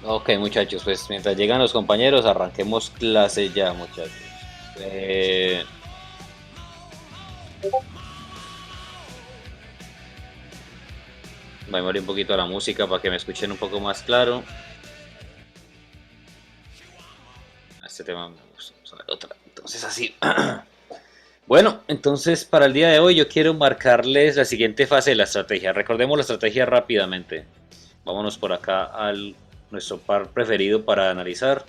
Ok, muchachos, pues mientras llegan los compañeros, arranquemos clase ya, muchachos. Eh, Voy a mover un poquito la música para que me escuchen un poco más claro. Este tema me gusta, vamos a ver otra. Entonces así. Bueno, entonces para el día de hoy yo quiero marcarles la siguiente fase de la estrategia. Recordemos la estrategia rápidamente. Vámonos por acá al nuestro par preferido para analizar.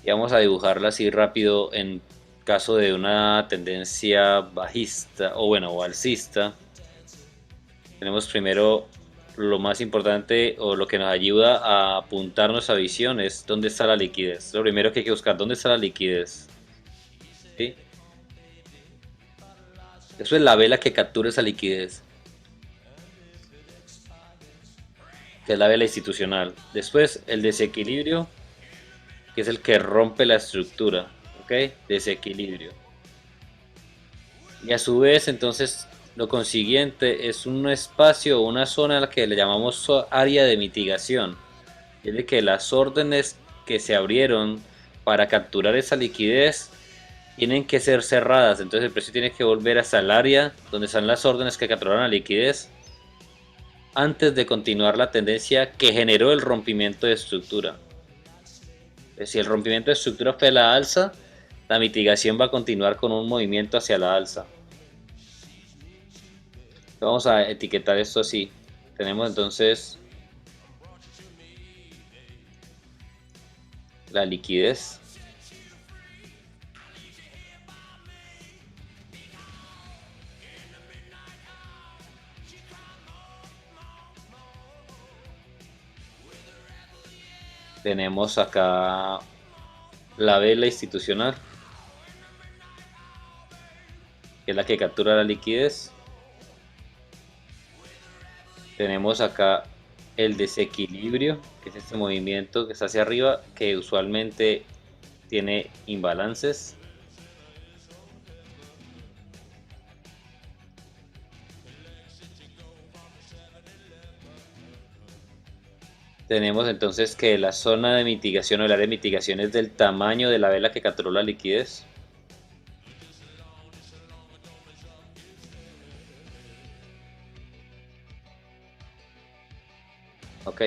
Y vamos a dibujarla así rápido en caso de una tendencia bajista o bueno, o alcista. Tenemos primero lo más importante o lo que nos ayuda a apuntar nuestra visión es dónde está la liquidez. Lo primero que hay que buscar, ¿dónde está la liquidez? ¿Sí? Eso es la vela que captura esa liquidez, que es la vela institucional. Después el desequilibrio, que es el que rompe la estructura. ¿Ok? Desequilibrio. Y a su vez, entonces, lo consiguiente es un espacio o una zona a la que le llamamos área de mitigación. Es de que las órdenes que se abrieron para capturar esa liquidez tienen que ser cerradas. Entonces el precio tiene que volver hasta el área donde están las órdenes que capturaron la liquidez antes de continuar la tendencia que generó el rompimiento de estructura. Si el rompimiento de estructura fue la alza, la mitigación va a continuar con un movimiento hacia la alza. Vamos a etiquetar esto así. Tenemos entonces la liquidez. Tenemos acá la vela institucional, que es la que captura la liquidez. Tenemos acá el desequilibrio, que es este movimiento que está hacia arriba, que usualmente tiene imbalances. Tenemos entonces que la zona de mitigación o el área de mitigación es del tamaño de la vela que capturó la liquidez. ¿Ok?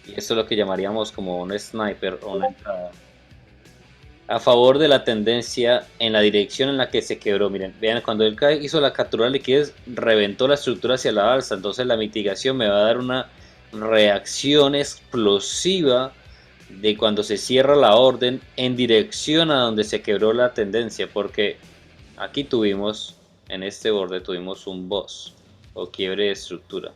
Y esto es lo que llamaríamos como un sniper o una entrada. A favor de la tendencia en la dirección en la que se quebró. Miren, vean, cuando él hizo la captura de liquidez, reventó la estructura hacia la alza. Entonces la mitigación me va a dar una reacción explosiva de cuando se cierra la orden en dirección a donde se quebró la tendencia. Porque aquí tuvimos, en este borde tuvimos un boss o quiebre de estructura.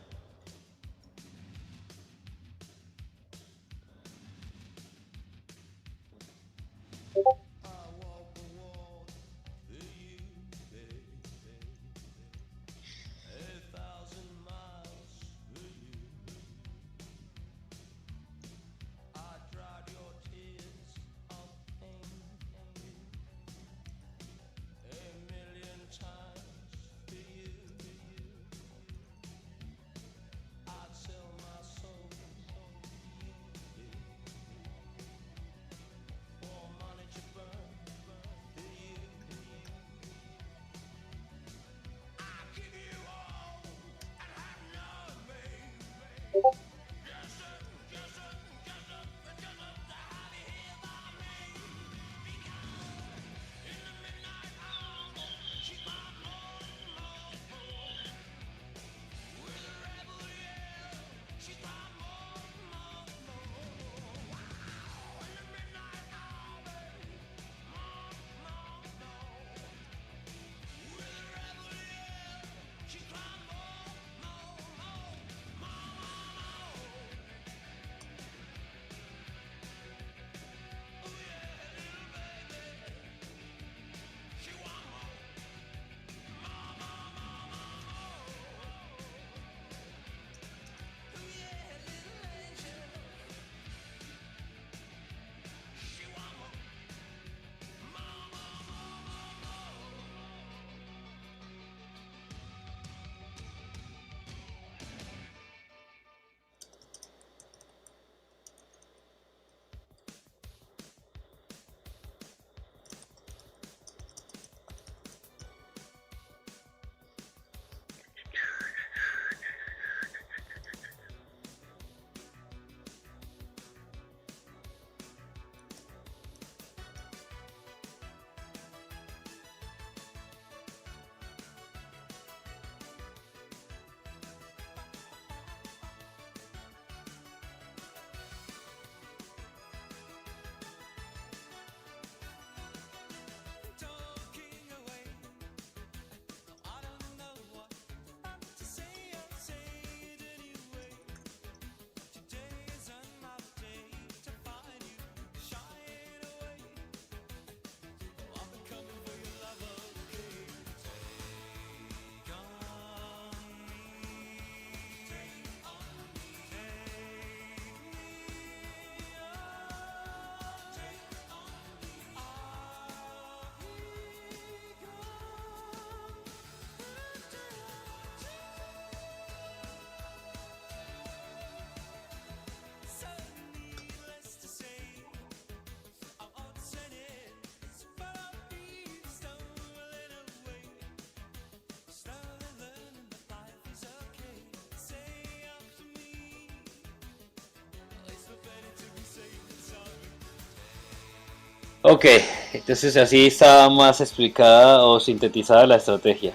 Ok, entonces así está más explicada o sintetizada la estrategia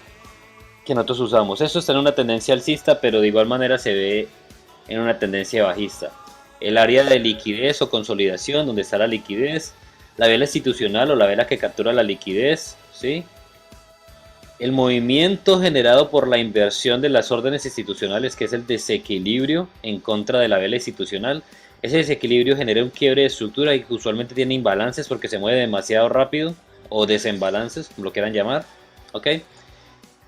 que nosotros usamos. Esto está en una tendencia alcista, pero de igual manera se ve en una tendencia bajista. El área de liquidez o consolidación, donde está la liquidez, la vela institucional o la vela que captura la liquidez, ¿sí? El movimiento generado por la inversión de las órdenes institucionales, que es el desequilibrio en contra de la vela institucional. Ese desequilibrio genera un quiebre de estructura y usualmente tiene imbalances porque se mueve demasiado rápido, o desembalances, como lo quieran llamar. ¿Ok?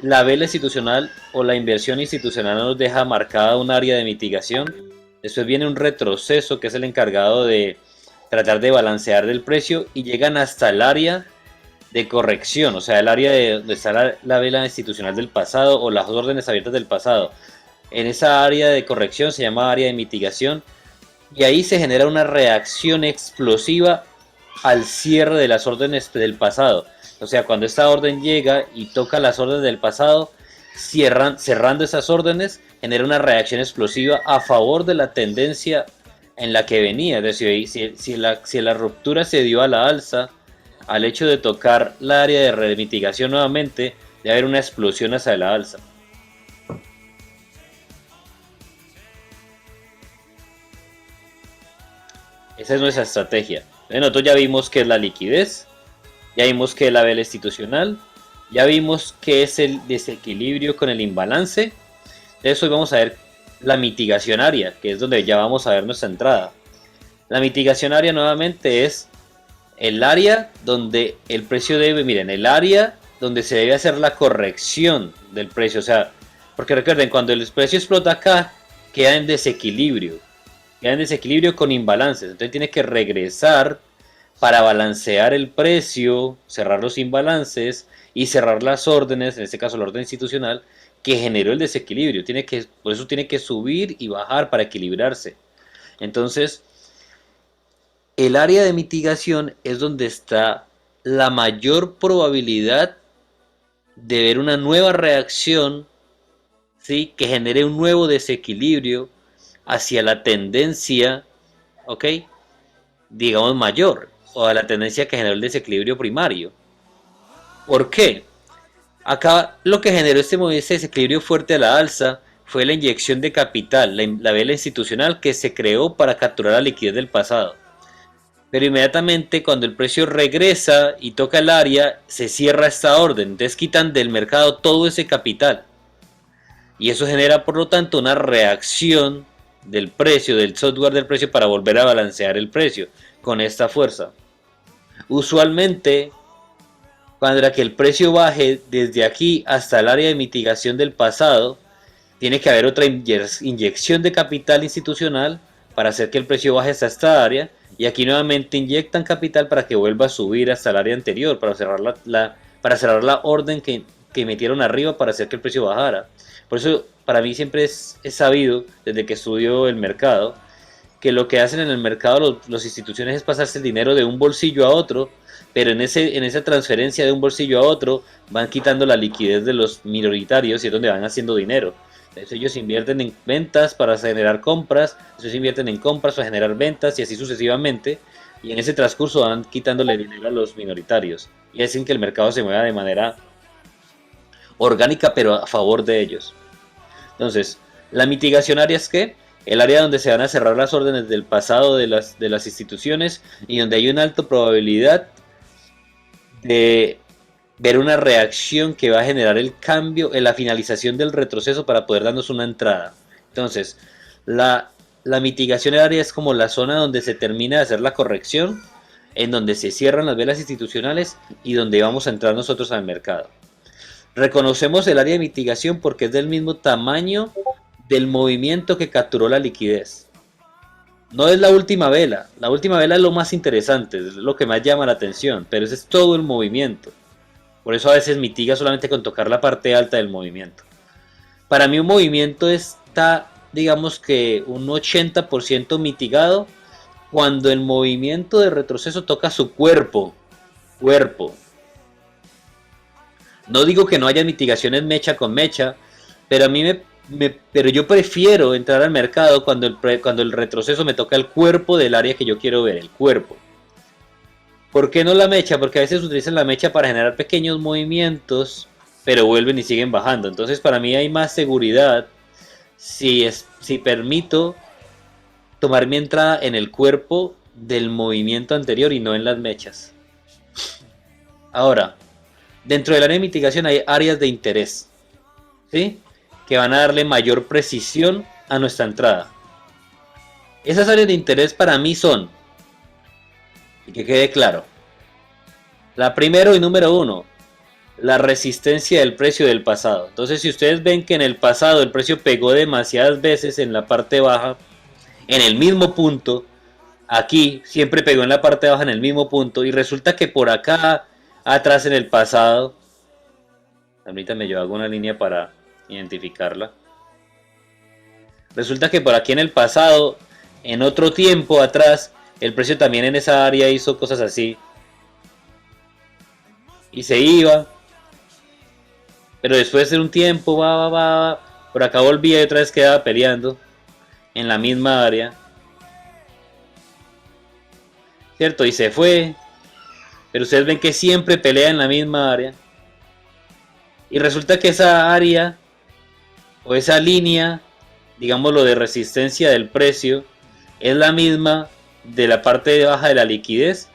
La vela institucional o la inversión institucional nos deja marcada un área de mitigación. Después viene un retroceso, que es el encargado de tratar de balancear el precio, y llegan hasta el área de corrección, o sea, el área de donde está la vela institucional del pasado o las órdenes abiertas del pasado. En esa área de corrección se llama área de mitigación, y ahí se genera una reacción explosiva al cierre de las órdenes del pasado. O sea, cuando esta orden llega y toca las órdenes del pasado, cerrando esas órdenes, genera una reacción explosiva a favor de la tendencia en la que venía. Es decir, si la ruptura se dio a la alza, al hecho de tocar la área de remitigación nuevamente, debe haber una explosión hacia la alza. Esa es nuestra estrategia. Nosotros ya vimos qué es la liquidez, ya vimos qué es la vela institucional, ya vimos qué es el desequilibrio con el imbalance. Entonces hoy vamos a ver la mitigación área, que es donde ya vamos a ver nuestra entrada. La mitigación área nuevamente es el área donde el precio debe, miren, el área donde se debe hacer la corrección del precio. O sea, porque recuerden, cuando el precio explota acá, queda en desequilibrio. Queda en desequilibrio con imbalances. Entonces tiene que regresar para balancear el precio, cerrar los imbalances y cerrar las órdenes, en este caso la orden institucional, que generó el desequilibrio. Por eso tiene que subir y bajar para equilibrarse. Entonces, el área de mitigación es donde está la mayor probabilidad de ver una nueva reacción, ¿sí? Que genere un nuevo desequilibrio hacia la tendencia, ¿ok? Digamos mayor, o a la tendencia que generó el desequilibrio primario. ¿Por qué? Acá lo que generó este desequilibrio fuerte a la alza fue la inyección de capital, la vela institucional que se creó para capturar la liquidez del pasado. Pero inmediatamente cuando el precio regresa y toca el área, se cierra esta orden. Entonces quitan del mercado todo ese capital. Y eso genera por lo tanto una reacción del precio, del software del precio, para volver a balancear el precio con esta fuerza. Usualmente, para que el precio baje desde aquí hasta el área de mitigación del pasado, tiene que haber otra inyección de capital institucional para hacer que el precio baje hasta esta área, y aquí nuevamente inyectan capital para que vuelva a subir hasta el área anterior, para cerrar para cerrar la orden que metieron arriba para hacer que el precio bajara. Por eso para mí siempre es sabido, desde que estudio el mercado, que lo que hacen en el mercado las instituciones es pasarse el dinero de un bolsillo a otro, pero en esa transferencia de un bolsillo a otro van quitando la liquidez de los minoritarios, y es donde van haciendo dinero. Entonces ellos invierten en ventas para generar compras, ellos invierten en compras para generar ventas, y así sucesivamente, y en ese transcurso van quitándole dinero a los minoritarios y hacen que el mercado se mueva de manera orgánica, pero a favor de ellos. Entonces, la mitigación área es que el área donde se van a cerrar las órdenes del pasado de las instituciones, y donde hay una alta probabilidad de ver una reacción que va a generar el cambio en la finalización del retroceso para poder darnos una entrada. Entonces, la mitigación área es como la zona donde se termina de hacer la corrección, en donde se cierran las velas institucionales y donde vamos a entrar nosotros al mercado. Reconocemos el área de mitigación porque es del mismo tamaño del movimiento que capturó la liquidez. No es la última vela es lo más interesante, es lo que más llama la atención, pero ese es todo el movimiento. Por eso a veces mitiga solamente con tocar la parte alta del movimiento. Para mí un movimiento está, digamos que un 80% mitigado cuando el movimiento de retroceso toca su cuerpo. No digo que no haya mitigaciones mecha con mecha, pero a mí pero yo prefiero entrar al mercado cuando el retroceso me toca el cuerpo del área que yo quiero ver, el cuerpo. ¿Por qué no la mecha? Porque a veces utilizan la mecha para generar pequeños movimientos, pero vuelven y siguen bajando. Entonces para mí hay más seguridad si permito tomar mi entrada en el cuerpo del movimiento anterior y no en las mechas. Ahora, dentro del área de mitigación hay áreas de interés, ¿sí? Que van a darle mayor precisión a nuestra entrada. Esas áreas de interés para mí son, y que quede claro, la primero y número uno, la resistencia del precio del pasado. Entonces, si ustedes ven que en el pasado el precio pegó demasiadas veces en la parte baja, en el mismo punto, aquí siempre pegó en la parte baja en el mismo punto, y resulta que por acá atrás en el pasado, permítanme, yo hago una línea para identificarla. Resulta que por aquí en el pasado, en otro tiempo atrás, el precio también en esa área hizo cosas así. Y se iba. Pero después de un tiempo, por acá volvía y otra vez quedaba peleando en la misma área. ¿Cierto? Y se fue. Pero ustedes ven que siempre pelea en la misma área. Y resulta que esa área o esa línea, digámoslo, de resistencia del precio, es la misma de la parte baja de la liquidez.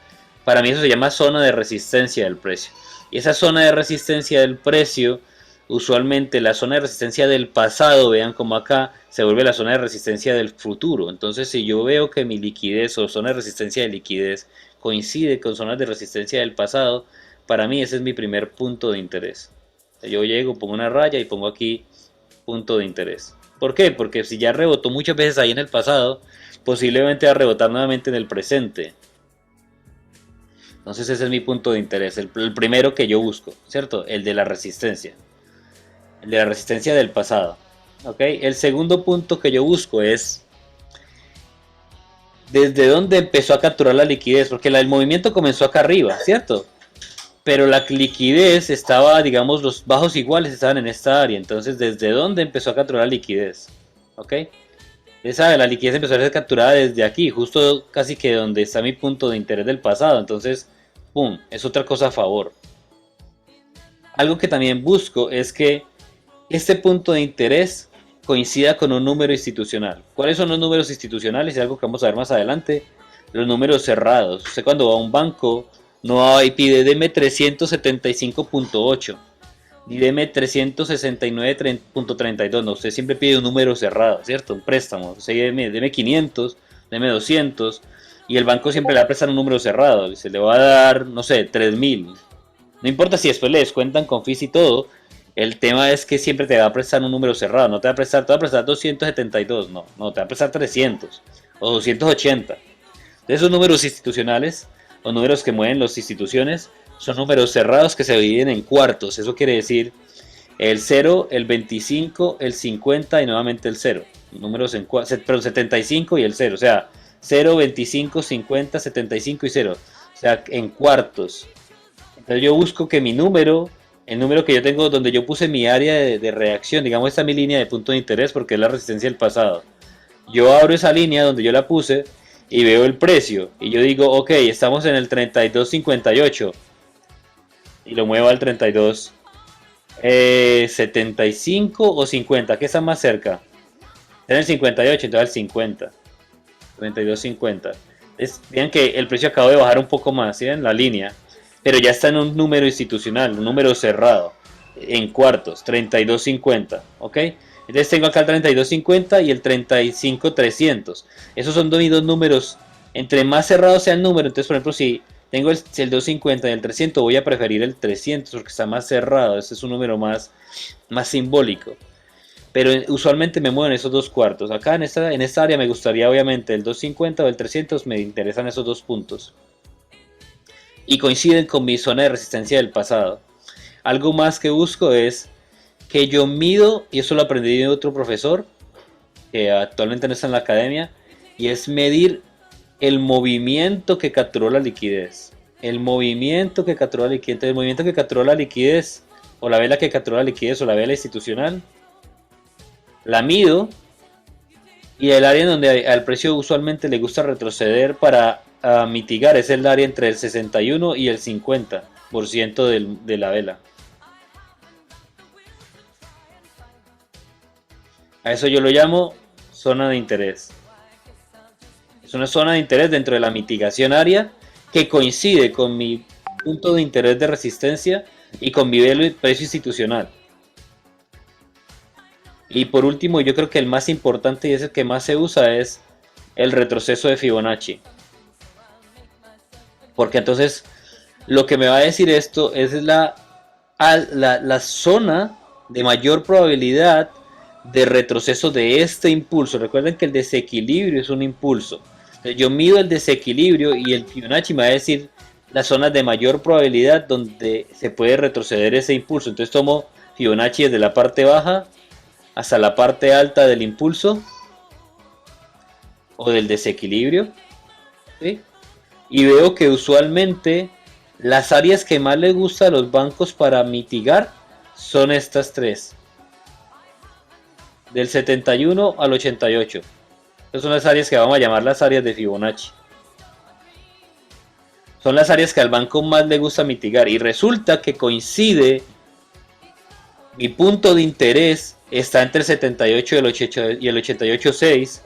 Para mí eso se llama zona de resistencia del precio. Y esa zona de resistencia del precio, usualmente la zona de resistencia del pasado, vean como acá se vuelve la zona de resistencia del futuro. Entonces, si yo veo que mi liquidez o zona de resistencia de liquidez coincide con zonas de resistencia del pasado, para mí ese es mi primer punto de interés. Yo llego, pongo una raya y pongo aquí punto de interés. ¿Por qué? Porque si ya rebotó muchas veces ahí en el pasado, posiblemente va a rebotar nuevamente en el presente. Entonces ese es mi punto de interés, el primero que yo busco, ¿cierto? El de la resistencia. El de la resistencia del pasado. ¿Ok? El segundo punto que yo busco es desde dónde empezó a capturar la liquidez, porque el movimiento comenzó acá arriba, ¿cierto? Pero la liquidez estaba, digamos, los bajos iguales estaban en esta área. Entonces, ¿desde dónde empezó a capturar la liquidez? ¿Ok? La liquidez empezó a ser capturada desde aquí, justo casi que donde está mi punto de interés del pasado. Entonces, ¡pum! Es otra cosa a favor. Algo que también busco es que este punto de interés coincida con un número institucional. ¿Cuáles son los números institucionales? Es algo que vamos a ver más adelante. Los números cerrados. Usted cuando va a un banco no va y pide deme 375.8 ni deme 369.32. No, usted siempre pide un número cerrado, ¿cierto? Un préstamo. Usted deme 500, deme 200 y el banco siempre le va a prestar un número cerrado. Se le va a dar, no sé, 3000. No importa si después le descuentan con fees y todo. El tema es que siempre te va a prestar un número cerrado. No te va a prestar 272. No, te va a prestar 300 o 280. De esos números institucionales o números que mueven las instituciones son números cerrados que se dividen en cuartos. Eso quiere decir el 0, el 25, el 50 y nuevamente el 0. Números en pero 75 y el 0. O sea, 0, 25, 50, 75 y 0. O sea, en cuartos. Entonces yo busco que mi número, el número que yo tengo donde yo puse mi área de reacción, digamos esta es mi línea de punto de interés porque es la resistencia del pasado. Yo abro esa línea donde yo la puse y veo el precio y yo digo, ok, estamos en el 32.58 y lo muevo al 32.75 o 50, ¿qué está más cerca? Está en el 58, entonces al 50, 32.50. Vean que el precio acaba de bajar un poco más, ¿sí? En la línea, pero ya está en un número institucional, un número cerrado, en cuartos, 32.50, ¿ok? Entonces tengo acá el 32.50 y el 35.300. Esos son mis dos números. Entre más cerrado sea el número, entonces por ejemplo si tengo el 250 y el 300, voy a preferir el 300 porque está más cerrado. Este es un número más simbólico. Pero usualmente me muevo en esos dos cuartos. Acá en esta área me gustaría obviamente el 250 o el 300, me interesan esos dos puntos. Y coinciden con mi zona de resistencia del pasado. Algo más que busco es que yo mido, y eso lo aprendí de otro profesor, que actualmente no está en la academia, y es medir el movimiento que capturó la liquidez. El movimiento que capturó la liquidez. Entonces, el movimiento que capturó la liquidez, o la vela que capturó la liquidez, o la vela institucional, la mido, y el área en donde al precio usualmente le gusta retroceder para a mitigar es el área entre el 61 y el 50% de la vela. A eso yo lo llamo zona de interés. Es una zona de interés dentro de la mitigación área que coincide con mi punto de interés de resistencia y con mi precio institucional. Y por último, yo creo que el más importante y es el que más se usa es el retroceso de Fibonacci. Porque entonces lo que me va a decir esto es la zona de mayor probabilidad de retroceso de este impulso. Recuerden que el desequilibrio es un impulso. Entonces yo mido el desequilibrio y el Fibonacci me va a decir las zonas de mayor probabilidad donde se puede retroceder ese impulso. Entonces tomo Fibonacci desde la parte baja hasta la parte alta del impulso o del desequilibrio, ¿sí? Y veo que usualmente las áreas que más les gusta a los bancos para mitigar son estas tres, del 71 al 88. Estas son las áreas que vamos a llamar las áreas de Fibonacci. Son las áreas que al banco más le gusta mitigar y resulta que coincide, mi punto de interés está entre el 78 y el 88.6.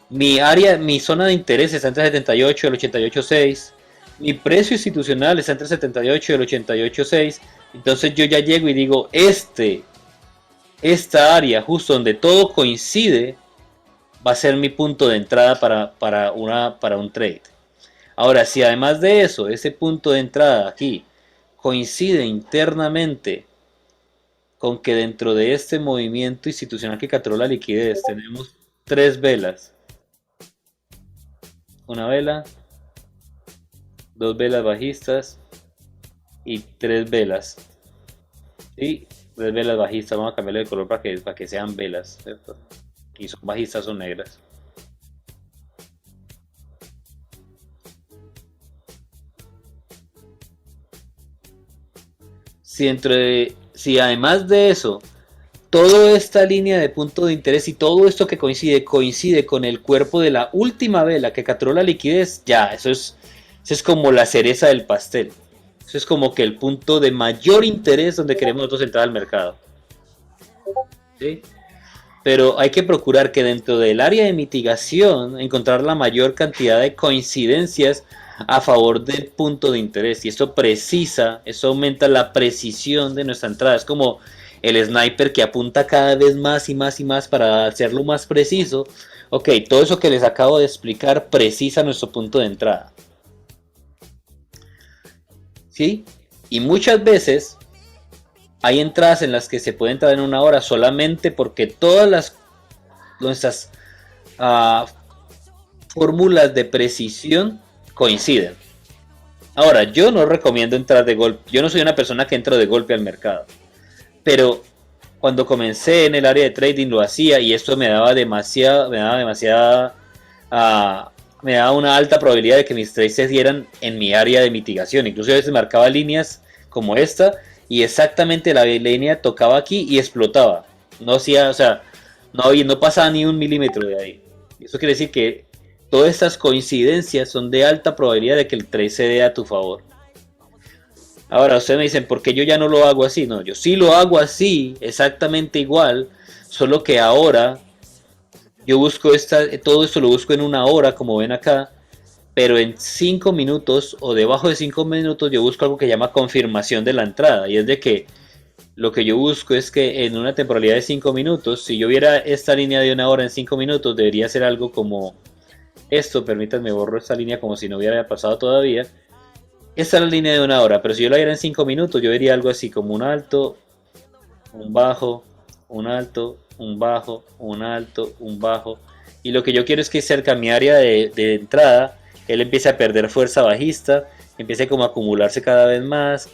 Mi zona de interés está entre el 78 y el 88.6. Mi precio institucional está entre el 78 y el 88.6. Entonces yo ya llego y digo, esta área justo donde todo coincide va a ser mi punto de entrada para un trade. Ahora, si además de eso, ese punto de entrada aquí coincide internamente con que dentro de este movimiento institucional que capturó la liquidez tenemos tres velas. Una vela, dos velas bajistas y tres velas. ¿Sí? Tres velas bajistas, vamos a cambiarle de color para que sean velas, ¿cierto? Aquí son bajistas, son negras. Si además de eso, toda esta línea de punto de interés y todo esto que coincide con el cuerpo de la última vela que capturó la liquidez, ya, eso es como la cereza del pastel. Eso es como que el punto de mayor interés donde queremos nosotros entrar al mercado. ¿Sí? Pero hay que procurar que dentro del área de mitigación encontrar la mayor cantidad de coincidencias a favor del punto de interés. Y esto aumenta la precisión de nuestra entrada. Es como el sniper que apunta cada vez más y más y más para hacerlo más preciso. Ok, todo eso que les acabo de explicar precisa nuestro punto de entrada. ¿Sí? Y muchas veces hay entradas en las que se puede entrar en una hora solamente porque todas nuestras fórmulas de precisión coinciden. Ahora, yo no recomiendo entrar de golpe. Yo no soy una persona que entra de golpe al mercado. Pero cuando comencé en el área de trading lo hacía y esto me daba una alta probabilidad de que mis trades se dieran en mi área de mitigación. Incluso a veces marcaba líneas como esta y exactamente la línea tocaba aquí y explotaba. No hacía, o sea, no pasaba ni un milímetro de ahí. Eso quiere decir que todas estas coincidencias son de alta probabilidad de que el trade se dé a tu favor. Ahora ustedes me dicen, ¿por qué yo ya no lo hago así? No, yo sí lo hago así, exactamente igual, solo que ahora yo busco todo esto lo busco en una hora, como ven acá, pero en 5 minutos o debajo de 5 minutos yo busco algo que llama confirmación de la entrada, y es de que lo que yo busco es que en una temporalidad de 5 minutos, si yo viera esta línea de una hora en 5 minutos, debería ser algo como esto. Permítanme borro esta línea como si no hubiera pasado todavía. Esta es la línea de una hora, pero si yo la viera en 5 minutos, yo vería algo así como un alto, un bajo, un alto, un bajo, un alto, un bajo. Y lo que yo quiero es que cerca a mi área de entrada, él empiece a perder fuerza bajista, empiece como a acumularse cada vez más,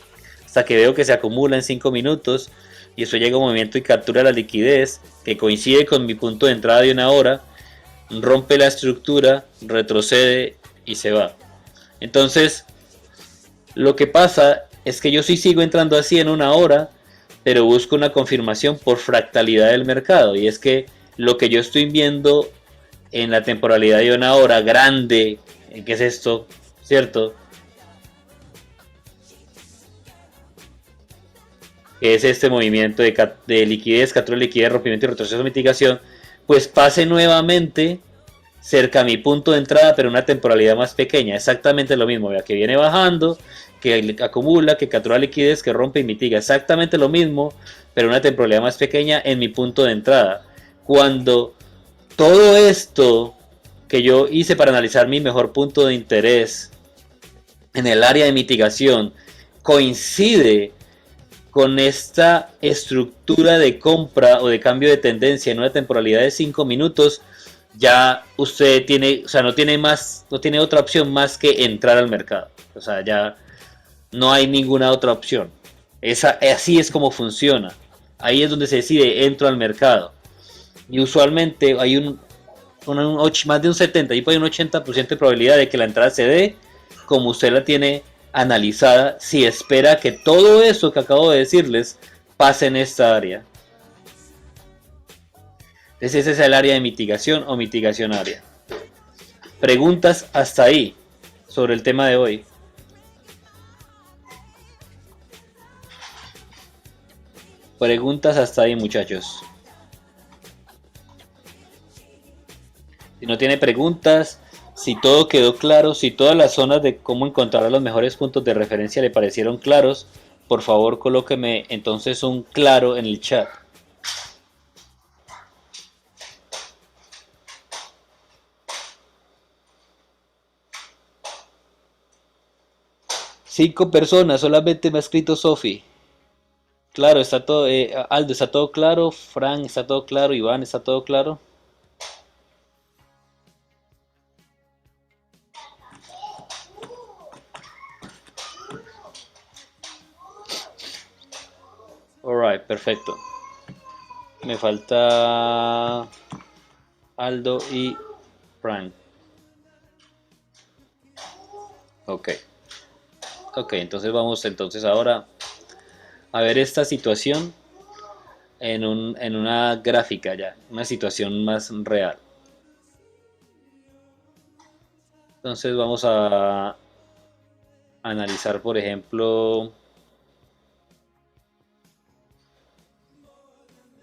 hasta que veo que se acumula en 5 minutos, y eso llega a un movimiento y captura la liquidez, que coincide con mi punto de entrada de una hora, rompe la estructura, retrocede y se va. Entonces, lo que pasa es que yo sí sigo entrando así en una hora, pero busco una confirmación por fractalidad del mercado, y es que lo que yo estoy viendo en la temporalidad de una hora grande ¿Qué es esto? ¿Cierto? Que es este movimiento de liquidez, captura de liquidez, rompimiento y retroceso de mitigación, pues pase nuevamente cerca a mi punto de entrada, pero una temporalidad más pequeña. Exactamente lo mismo, vea que viene bajando, que acumula, que captura liquidez, que rompe y mitiga. Exactamente lo mismo, pero una temporalidad más pequeña en mi punto de entrada. Cuando todo esto que yo hice para analizar mi mejor punto de interés en el área de mitigación coincide con esta estructura de compra o de cambio de tendencia en una temporalidad de 5 minutos, ya usted tiene, o sea, no tiene más, no tiene otra opción más que entrar al mercado. O sea, ya no hay ninguna otra opción. Así es como funciona. Ahí es donde se decide, entro al mercado. Y usualmente hay más de un 70 y un 80% de probabilidad de que la entrada se dé como usted la tiene analizada, si espera que todo eso que acabo de decirles pase en esta área. Entonces ese es el área de mitigación o mitigación área. Preguntas hasta ahí sobre el tema de hoy. Preguntas hasta ahí, muchachos. Si no tiene preguntas, si todo quedó claro, si todas las zonas de cómo encontrar los mejores puntos de referencia le parecieron claros, por favor colóqueme entonces un claro en el chat. Cinco personas, solamente me ha escrito Sofi. Claro, está todo, Aldo, está todo claro, Frank, está todo claro, Iván, está todo claro. Alright, perfecto. Me falta Aldo y Frank. Ok. Ok, entonces vamos entonces ahora a ver esta situación en una gráfica ya, una situación más real. Entonces vamos a analizar, por ejemplo,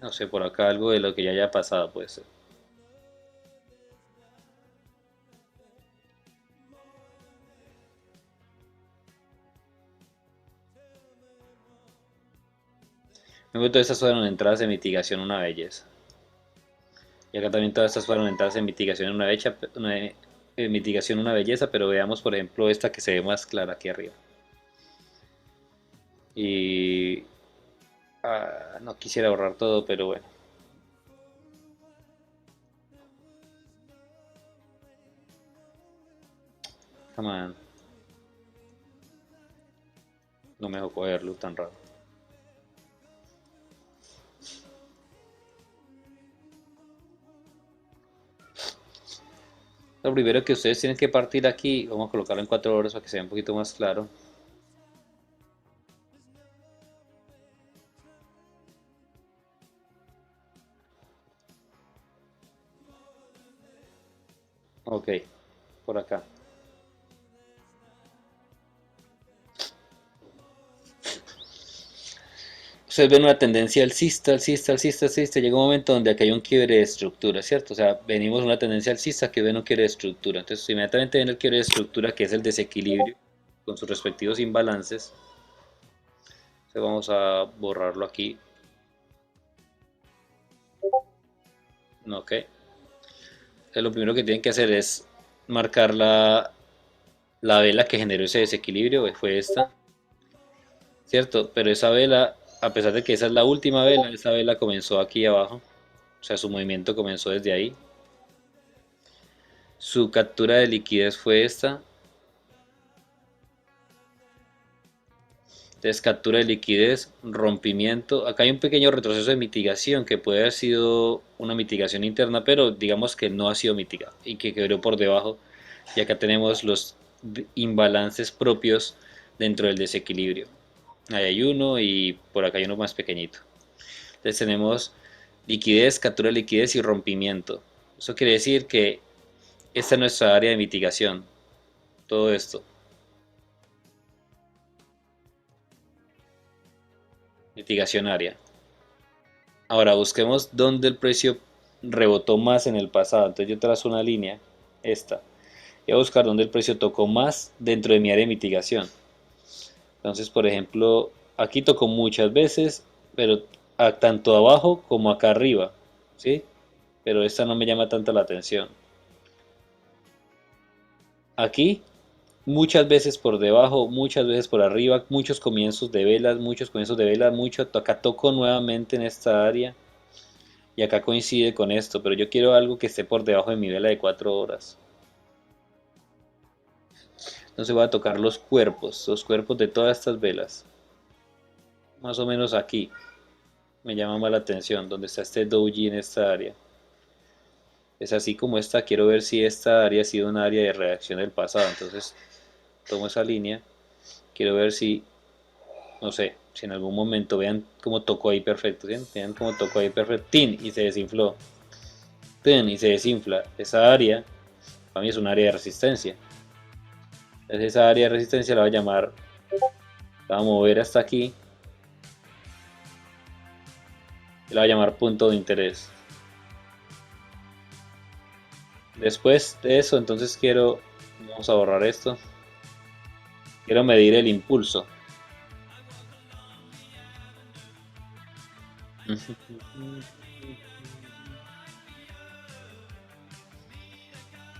no sé, por acá algo de lo que ya haya pasado puede ser. Luego todas estas fueron entradas de mitigación, una belleza. Y acá también todas estas fueron entradas en mitigación, mitigación, una belleza, pero veamos por ejemplo esta que se ve más clara aquí arriba. Y no quisiera borrar todo, pero bueno. Come on. No me dejó cogerlo tan raro. Lo primero que ustedes tienen que partir aquí, vamos a colocarlo en 4 horas para que sea un poquito más claro. Ok, por acá. Ustedes ven una tendencia alcista, alcista, alcista, alcista. Llega un momento donde aquí hay un quiebre de estructura, ¿cierto? O sea, venimos una tendencia alcista que ven un quiebre de estructura. Entonces, inmediatamente ven el quiebre de estructura, que es el desequilibrio con sus respectivos imbalances. Entonces, vamos a borrarlo aquí. Ok. Entonces, lo primero que tienen que hacer es marcar la vela que generó ese desequilibrio, que fue esta, ¿cierto? Pero esa vela, a pesar de que esa es la última vela, esa vela comenzó aquí abajo. O sea, su movimiento comenzó desde ahí. Su captura de liquidez fue esta. Entonces, captura de liquidez, rompimiento. Acá hay un pequeño retroceso de mitigación que puede haber sido una mitigación interna, pero digamos que no ha sido mitigado y que quedó por debajo. Y acá tenemos los imbalances propios dentro del desequilibrio. Ahí hay uno y por acá hay uno más pequeñito. Entonces tenemos liquidez, captura de liquidez y rompimiento. Eso quiere decir que esta es nuestra área de mitigación. todo esto. Mitigación área. Ahora busquemos dónde el precio rebotó más en el pasado. Entonces yo trazo una línea, esta. Y voy a buscar dónde el precio tocó más dentro de mi área de mitigación. Entonces, por ejemplo, aquí tocó muchas veces, pero tanto abajo como acá arriba, ¿sí? Pero esta no me llama tanto la atención. Aquí, muchas veces por debajo, muchas veces por arriba, muchos comienzos de velas, muchos comienzos de velas, mucho. Acá tocó nuevamente en esta área y acá coincide con esto, pero yo quiero algo que esté por debajo de mi vela de 4 horas. Entonces voy a tocar los cuerpos de todas estas velas. Más o menos aquí. Me llama más la atención, donde está este doji en esta área. Es así como esta, quiero ver si esta área ha sido un área de reacción del pasado. Entonces tomo esa línea, quiero ver si, no sé, si en algún momento vean cómo tocó ahí perfecto, ¿sí? Vean cómo tocó ahí perfecto, tin, y se desinfló, tin, y se desinfla. Esa área, para mí es un área de resistencia. Entonces esa área de resistencia la voy a llamar, la voy a mover hasta aquí, y la voy a llamar punto de interés. Después de eso, entonces vamos a borrar esto, quiero medir el impulso.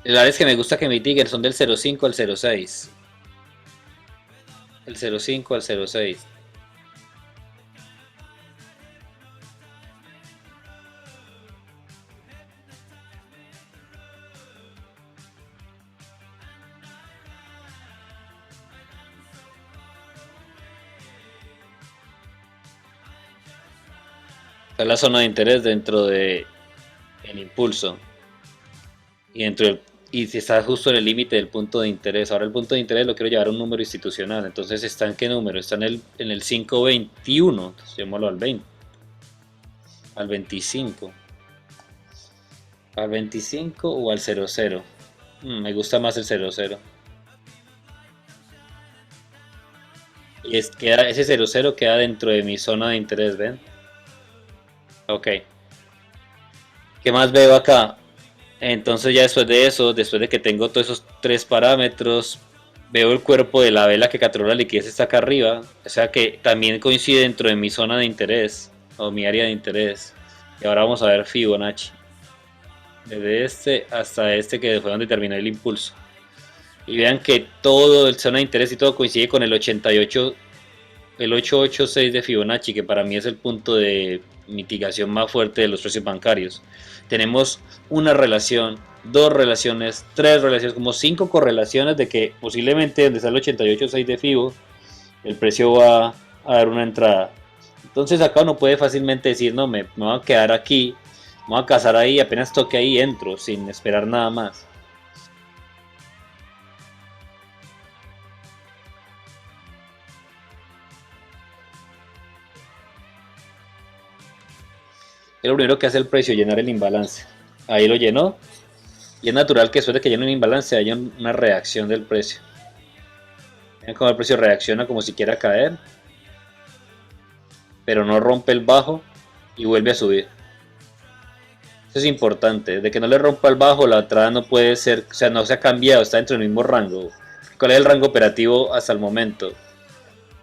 Las áreas que me gusta que mitiguen son del 0,5 al 0,6. El 0,5 al 0,6. Esta es la zona de interés dentro de el impulso. Y si está justo en el límite del punto de interés. Ahora el punto de interés lo quiero llevar a un número institucional. Entonces está en qué número? Está en el 521. Entonces llamémoslo al 20. Al 25. ¿Al 25 o al 00? Me gusta más el 00. Y ese 00 queda dentro de mi zona de interés, ¿ven? Ok. ¿Qué más veo acá? Entonces ya después de eso, después de que tengo todos esos tres parámetros, veo el cuerpo de la vela que capturó la liquidez está acá arriba, o sea que también coincide dentro de mi zona de interés o mi área de interés. Y ahora vamos a ver Fibonacci, desde este hasta este que fue donde terminó el impulso. Y vean que todo el zona de interés y todo coincide con el 88, el 886 de Fibonacci, que para mí es el punto de mitigación más fuerte de los precios bancarios. Tenemos una relación, dos relaciones, tres relaciones, como cinco correlaciones de que posiblemente donde está el 88.6 de Fibo, el precio va a dar una entrada. Entonces acá uno puede fácilmente decir, no, me voy a quedar aquí, me voy a casar ahí, apenas toque ahí entro, sin esperar nada más. Es lo primero que hace el precio, llenar el imbalance. Ahí lo llenó, y es natural que después de que llene un imbalance haya una reacción del precio. Vean cómo el precio reacciona como si quiera caer, pero no rompe el bajo y vuelve a subir. Eso es importante, de que no le rompa el bajo, la entrada no puede ser, o sea, no se ha cambiado, está dentro del mismo rango. ¿Cuál es el rango operativo hasta el momento?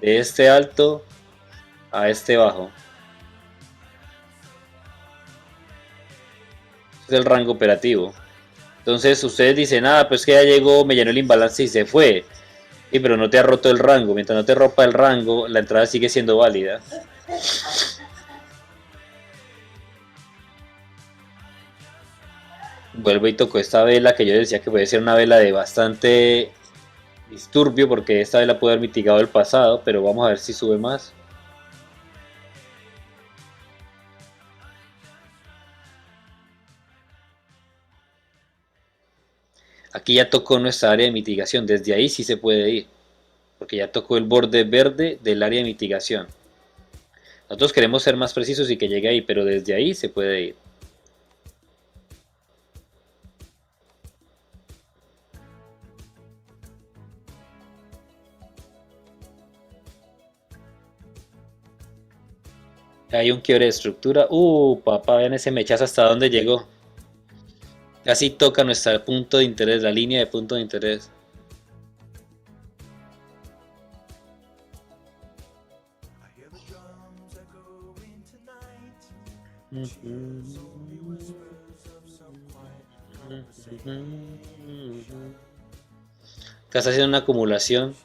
De este alto a este bajo. Ese es el rango operativo. Entonces ustedes dicen, pues que ya llegó, me llenó el imbalance y se fue. Sí, pero no te ha roto el rango. Mientras no te rompa el rango, la entrada sigue siendo válida. Vuelvo y toco esta vela que yo decía que puede ser una vela de bastante disturbio porque esta vela puede haber mitigado el pasado, pero vamos a ver si sube más. Aquí ya tocó nuestra área de mitigación, desde ahí sí se puede ir, porque ya tocó el borde verde del área de mitigación. Nosotros queremos ser más precisos y que llegue ahí, pero desde ahí se puede ir. Hay un quiebre de estructura. Papá, vean ese mechazo hasta dónde llegó. Casi toca nuestro punto de interés, la línea de punto de interés. Acá está haciendo una acumulación.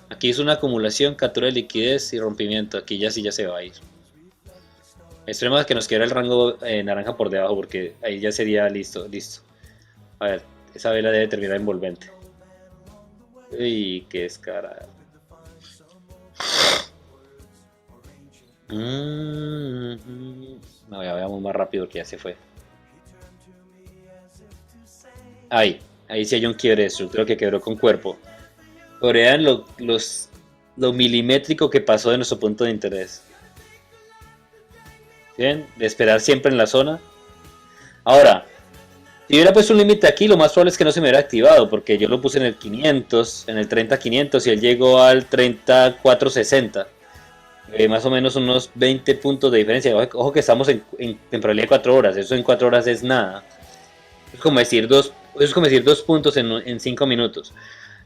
Aquí es una acumulación, captura de liquidez y rompimiento. Aquí ya sí ya se va a ir. Esperemos que nos quede el rango naranja por debajo porque ahí ya sería listo, listo. A ver, esa vela debe terminar envolvente. Uy, qué descarada. No, ya veamos más rápido que ya se fue. Ahí sí hay un quiebre de estructura que quebró con cuerpo. Pero vean lo milimétrico que pasó de nuestro punto de interés. Bien, de esperar siempre en la zona. Ahora, si hubiera puesto un límite aquí, lo más probable es que no se me hubiera activado, porque yo lo puse en el 500, en el 30-500 y él llegó al 34-60. Más o menos unos 20 puntos de diferencia. Ojo que estamos en temporalidad de 4 horas, eso en 4 horas es nada. Es como decir dos puntos en 5 minutos.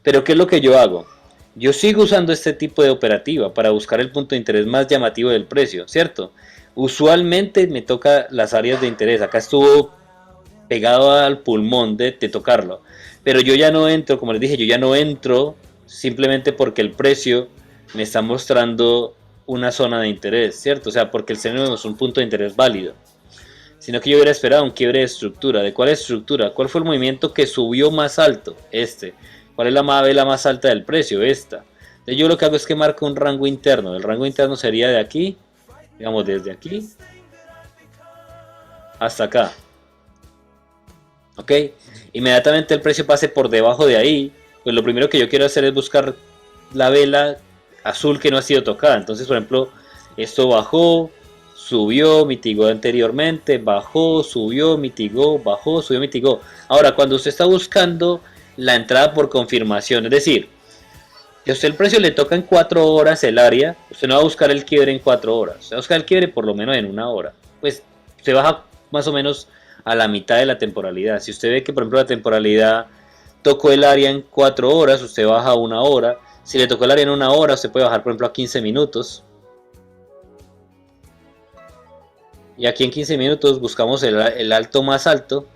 Pero ¿qué es lo que yo hago? Yo sigo usando este tipo de operativa para buscar el punto de interés más llamativo del precio, ¿cierto? Usualmente me toca las áreas de interés. Acá estuvo pegado al pulmón de tocarlo. Pero yo ya no entro, como les dije, yo ya no entro simplemente porque el precio me está mostrando una zona de interés, ¿cierto? O sea, porque el seno es un punto de interés válido. Sino que yo hubiera esperado un quiebre de estructura. ¿De cuál estructura? ¿Cuál fue el movimiento que subió más alto? Este. ¿Cuál es la vela más alta del precio? Esta. Entonces yo lo que hago es que marco un rango interno. El rango interno sería de aquí, digamos desde aquí hasta acá. ¿Ok? Inmediatamente el precio pase por debajo de ahí, pues lo primero que yo quiero hacer es buscar la vela azul que no ha sido tocada. Entonces, por ejemplo, esto bajó, subió, mitigó anteriormente, bajó, subió, mitigó, bajó, subió, mitigó. Ahora, cuando usted está buscando la entrada por confirmación, es decir, si a usted el precio le toca en 4 horas el área, usted no va a buscar el quiebre en 4 horas, usted va a buscar el quiebre por lo menos en 1 hora. Pues se baja más o menos a la mitad de la temporalidad. Si usted ve que, por ejemplo, la temporalidad tocó el área en 4 horas, usted baja a 1 hora. Si le tocó el área en 1 hora, usted puede bajar, por ejemplo, a 15 minutos. Y aquí en 15 minutos buscamos el alto más alto,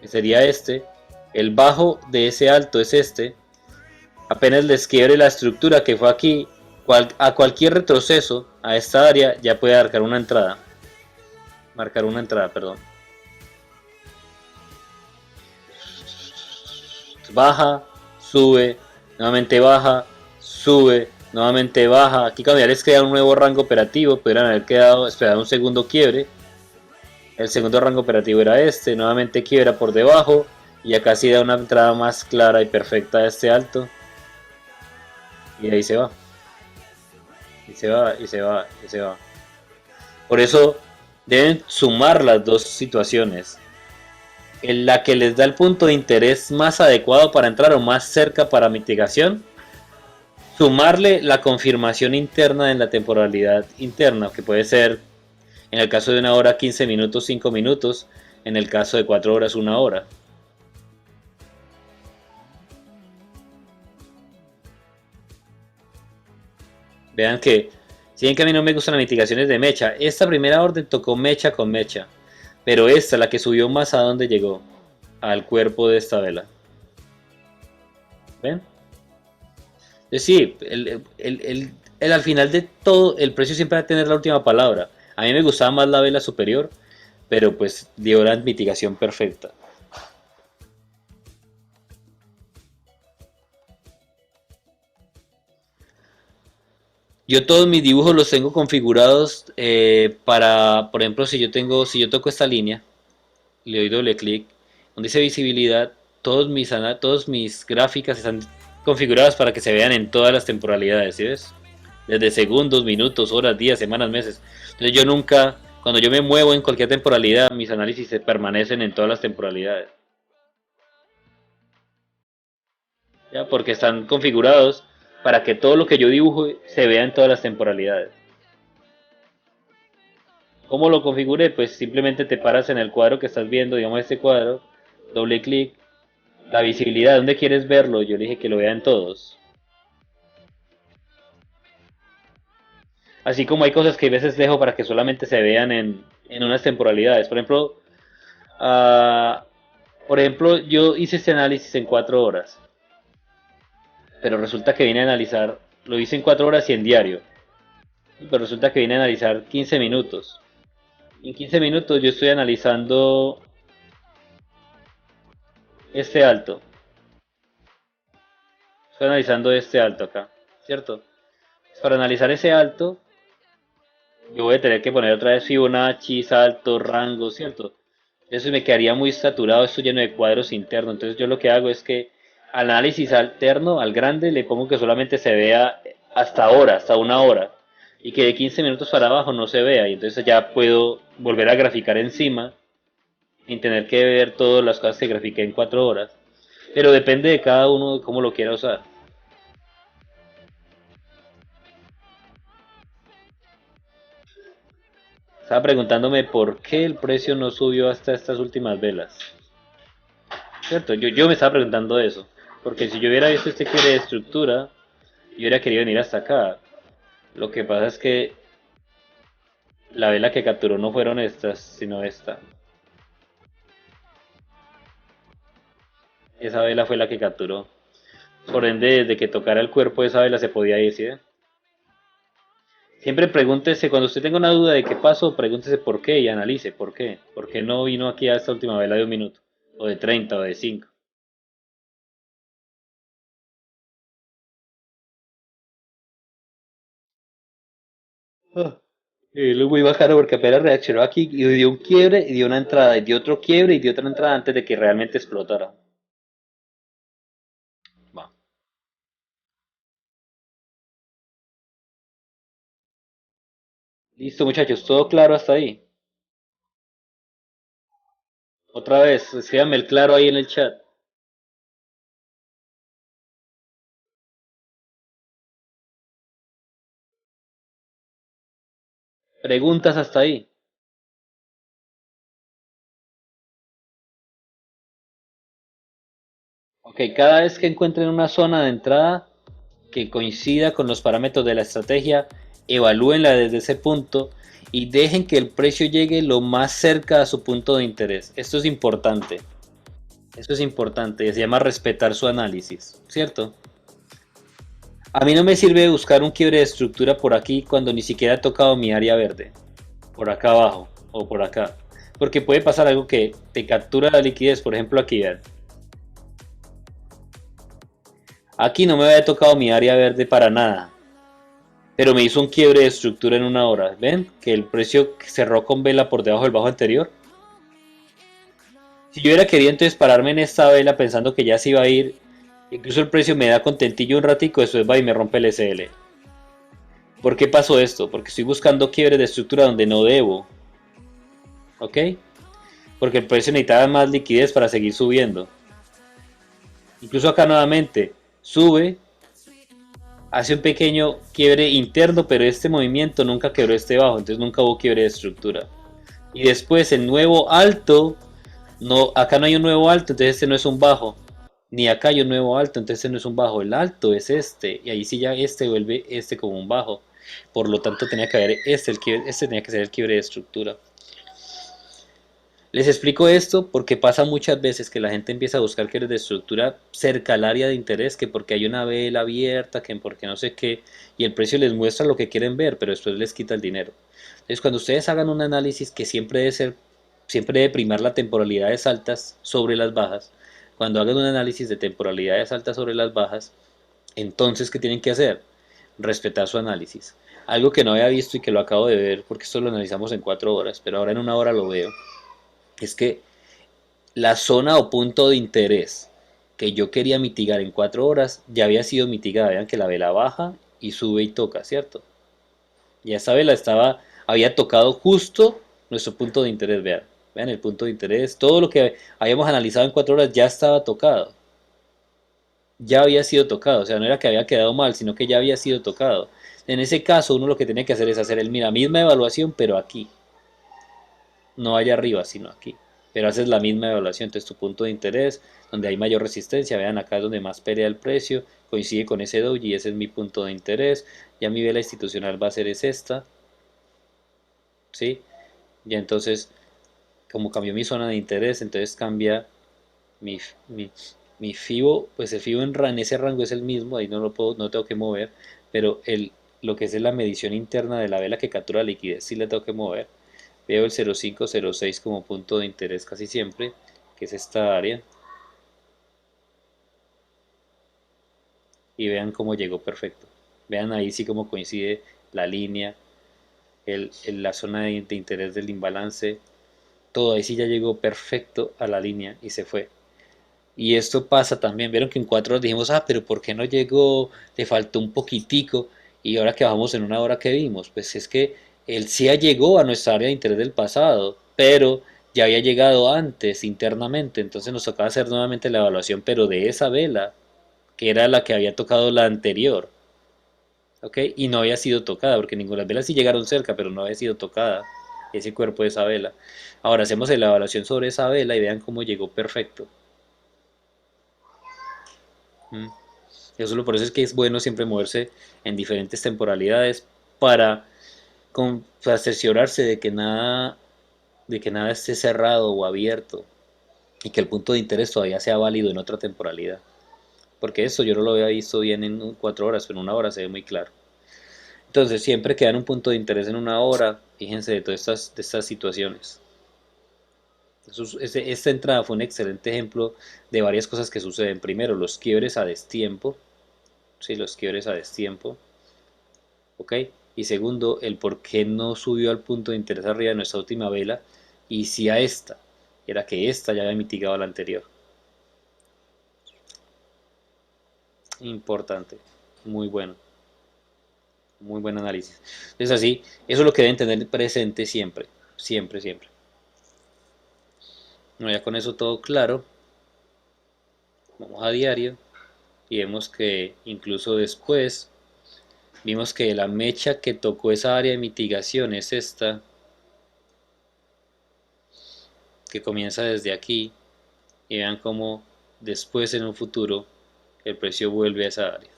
que sería este. El bajo de ese alto es este. Apenas les quiebre la estructura que fue aquí, a cualquier retroceso a esta área ya puede marcar una entrada. Perdón. Baja, sube, nuevamente baja, sube, nuevamente baja. Aquí cuando ya les queda un nuevo rango operativo, pudieran haber esperado un segundo quiebre. El segundo rango operativo era este, nuevamente quiebra por debajo y acá sí da una entrada más clara y perfecta a este alto. Y ahí se va. Y se va, y se va, y se va. Por eso deben sumar las dos situaciones. En la que les da el punto de interés más adecuado para entrar o más cerca para mitigación. Sumarle la confirmación interna en la temporalidad interna, que puede ser en el caso de 1 hora 15 minutos, 5 minutos, en el caso de 4 horas 1 hora. Vean que, si bien que a mí no me gustan las mitigaciones de mecha, esta primera orden tocó mecha con mecha, pero esta, la que subió más, ¿a dónde llegó? Al cuerpo de esta vela. ¿Ven? Es decir, al final de todo, el precio siempre va a tener la última palabra. A mí me gustaba más la vela superior, pero pues dio la mitigación perfecta. Yo todos mis dibujos los tengo configurados para, por ejemplo, si yo toco esta línea, le doy doble clic, donde dice visibilidad, todos mis gráficas están configuradas para que se vean en todas las temporalidades, ¿sí ves? Desde segundos, minutos, horas, días, semanas, meses. Entonces yo nunca, cuando yo me muevo en cualquier temporalidad, mis análisis se permanecen en todas las temporalidades. ¿Ya? Porque están configurados para que todo lo que yo dibujo se vea en todas las temporalidades. ¿Cómo lo configuré? Pues simplemente te paras en el cuadro que estás viendo, digamos este cuadro, doble clic, la visibilidad, ¿dónde quieres verlo? Yo le dije que lo vea en todos. Así como hay cosas que a veces dejo para que solamente se vean en unas temporalidades. Ah, por ejemplo, yo hice este análisis en 4 horas, pero resulta que vine a analizar, lo hice en 4 horas y en diario, pero resulta que vine a analizar 15 minutos. En 15 minutos yo estoy analizando este alto, estoy analizando este alto acá, ¿cierto? Para analizar ese alto, yo voy a tener que poner otra vez Fibonacci, salto, rango, ¿cierto? Eso me quedaría muy saturado, esto lleno de cuadros internos. Entonces yo lo que hago es que al análisis alterno, al grande, le pongo que solamente se vea hasta ahora, hasta una hora. Y que de 15 minutos para abajo no se vea. Y entonces ya puedo volver a graficar encima sin tener que ver todas las cosas que grafiqué en 4 horas. Pero depende de cada uno de cómo lo quiera usar. Estaba preguntándome por qué el precio no subió hasta estas últimas velas. ¿Cierto? Yo me estaba preguntando eso. Porque si yo hubiera visto este quiebre de estructura, yo hubiera querido venir hasta acá. Lo que pasa es que la vela que capturó no fueron estas, sino esta. Esa vela fue la que capturó. Por ende, desde que tocara el cuerpo de esa vela se podía ir, ¿sí? Siempre pregúntese, cuando usted tenga una duda de qué pasó, pregúntese por qué y analice por qué. ¿Por qué no vino aquí a esta última vela de 1 minuto? O de 30 o de 5. Lo muy bacano porque apenas reaccionó aquí y dio un quiebre y dio una entrada y dio otro quiebre y dio otra entrada antes de que realmente explotara. Va. Listo muchachos, todo claro hasta ahí. Otra vez, escríbanme el claro ahí en el chat. Preguntas hasta ahí. Ok, cada vez que encuentren una zona de entrada que coincida con los parámetros de la estrategia, evalúenla desde ese punto y dejen que el precio llegue lo más cerca a su punto de interés. Esto es importante. Esto es importante. Se llama respetar su análisis, ¿cierto? A mí no me sirve buscar un quiebre de estructura por aquí cuando ni siquiera he tocado mi área verde. Por acá abajo o por acá. Porque puede pasar algo que te captura la liquidez. Por ejemplo aquí, vean. Aquí no me había tocado mi área verde para nada, pero me hizo un quiebre de estructura en una hora. ¿Ven? Que el precio cerró con vela por debajo del bajo anterior. Si yo hubiera querido entonces pararme en esta vela pensando que ya se iba a ir, incluso el precio me da contentillo un ratico, después va y me rompe el SL. ¿Por qué pasó esto? Porque estoy buscando quiebres de estructura donde no debo. ¿Ok? Porque el precio necesitaba más liquidez para seguir subiendo. Incluso acá nuevamente, sube, hace un pequeño quiebre interno, pero este movimiento nunca quebró este bajo, entonces nunca hubo quiebre de estructura. Y después el nuevo alto, no, acá no hay un nuevo alto, entonces este no es un bajo. Ni acá hay un nuevo alto, entonces este no es un bajo. El alto es este, y ahí sí ya este vuelve este como un bajo. Por lo tanto tenía que haber este tenía que ser el quiebre de estructura. Les explico esto porque pasa muchas veces que la gente empieza a buscar quiebres de estructura cerca al área de interés, que porque hay una vela abierta, que porque no sé qué, y el precio les muestra lo que quieren ver, pero después les quita el dinero. Entonces, cuando ustedes hagan un análisis que siempre debe primar las temporalidades altas sobre las bajas, cuando hagan un análisis de temporalidades altas sobre las bajas, entonces, ¿qué tienen que hacer? Respetar su análisis. Algo que no había visto y que lo acabo de ver, porque esto lo analizamos en 4 horas, pero ahora en una hora lo veo, es que la zona o punto de interés que yo quería mitigar en 4 horas ya había sido mitigada. Vean que la vela baja y sube y toca, ¿cierto? Ya esta vela había tocado justo nuestro punto de interés. Vean el punto de interés. Todo lo que habíamos analizado en 4 horas ya estaba tocado. Ya había sido tocado. O sea, no era que había quedado mal, sino que ya había sido tocado. En ese caso, uno lo que tiene que hacer es hacer la misma evaluación, pero aquí. no allá arriba, sino aquí. Pero haces la misma evaluación, entonces tu punto de interés, donde hay mayor resistencia, vean acá es donde más pelea el precio, coincide con ese doji, ese es mi punto de interés, ya mi vela institucional va a ser es esta, ¿sí? Ya entonces, como cambió mi zona de interés, entonces cambia mi, mi, mi FIBO, pues el FIBO en ese rango es el mismo, ahí no lo puedo, no tengo que mover, pero lo que es la medición interna de la vela que captura la liquidez sí la tengo que mover. Veo el 0,506 como punto de interés casi siempre, que es esta área, y vean cómo llegó perfecto. Vean ahí sí cómo coincide la línea, la zona de interés del imbalance, todo ahí sí ya llegó perfecto a la línea y se fue. Y esto pasa también, vieron que en 4 horas dijimos, ah, pero ¿por qué no llegó? Le faltó un poquitico. Y ahora que bajamos en una hora que vimos, pues es que el CIA llegó a nuestra área de interés del pasado, pero ya había llegado antes internamente, entonces nos tocaba hacer nuevamente la evaluación, pero de esa vela, que era la que había tocado la anterior, ¿ok? Y no había sido tocada, porque ninguna de las velas sí llegaron cerca, pero no había sido tocada ese cuerpo de esa vela. Ahora hacemos la evaluación sobre esa vela y vean cómo llegó perfecto. ¿Mm? Eso por eso es que es bueno siempre moverse en diferentes temporalidades para, para cerciorarse de que nada esté cerrado o abierto y que el punto de interés todavía sea válido en otra temporalidad. Porque eso yo no lo había visto bien en 4 horas, pero en una hora se ve muy claro. Entonces, siempre que dan un punto de interés en una hora, fíjense de todas estas situaciones. Esta entrada fue un excelente ejemplo de varias cosas que suceden. Primero, los quiebres a destiempo. Sí, los quiebres a destiempo. ¿Ok? Y segundo, el por qué no subió al punto de interés arriba de nuestra última vela y si a esta. Era que esta ya había mitigado a la anterior. Importante. Muy bueno. Muy buen análisis. Es así, eso es lo que deben tener presente siempre. Siempre, siempre. Bueno, ya con eso todo claro. Vamos a diario y vemos que incluso después vimos que la mecha que tocó esa área de mitigación es esta, que comienza desde aquí, y vean cómo después en un futuro el precio vuelve a esa área.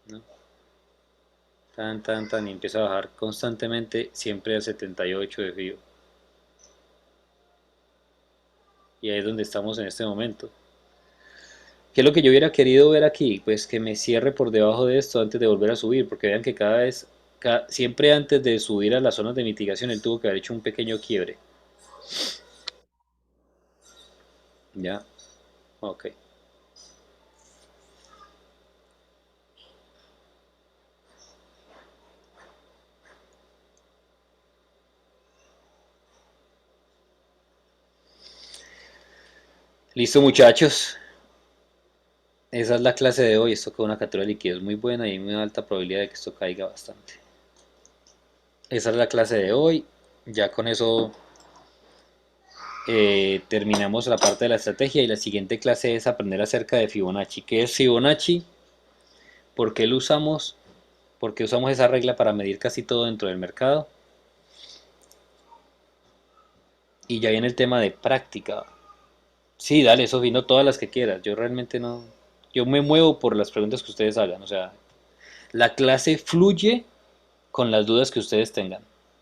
¿No? Tan, tan, tan, y empieza a bajar constantemente, siempre al 78 de FIBO. Y ahí es donde estamos en este momento. ¿Qué es lo que yo hubiera querido ver aquí? Pues que me cierre por debajo de esto antes de volver a subir, porque vean que cada vez, siempre antes de subir a las zonas de mitigación, él tuvo que haber hecho un pequeño quiebre. ¿Ya? Ok. Listo, muchachos. Esa es la clase de hoy. Esto con una captura de liquidez muy buena y hay muy alta probabilidad de que esto caiga bastante. Esa es la clase de hoy. Ya con eso terminamos la parte de la estrategia y la siguiente clase es aprender acerca de Fibonacci. ¿Qué es Fibonacci? ¿Por qué lo usamos? ¿Por qué usamos esa regla para medir casi todo dentro del mercado? Y ya viene el tema de práctica. Sí, dale, Sofi, no todas las que quieras. Yo realmente no. Yo me muevo por las preguntas que ustedes hagan. O sea, la clase fluye con las dudas que ustedes tengan.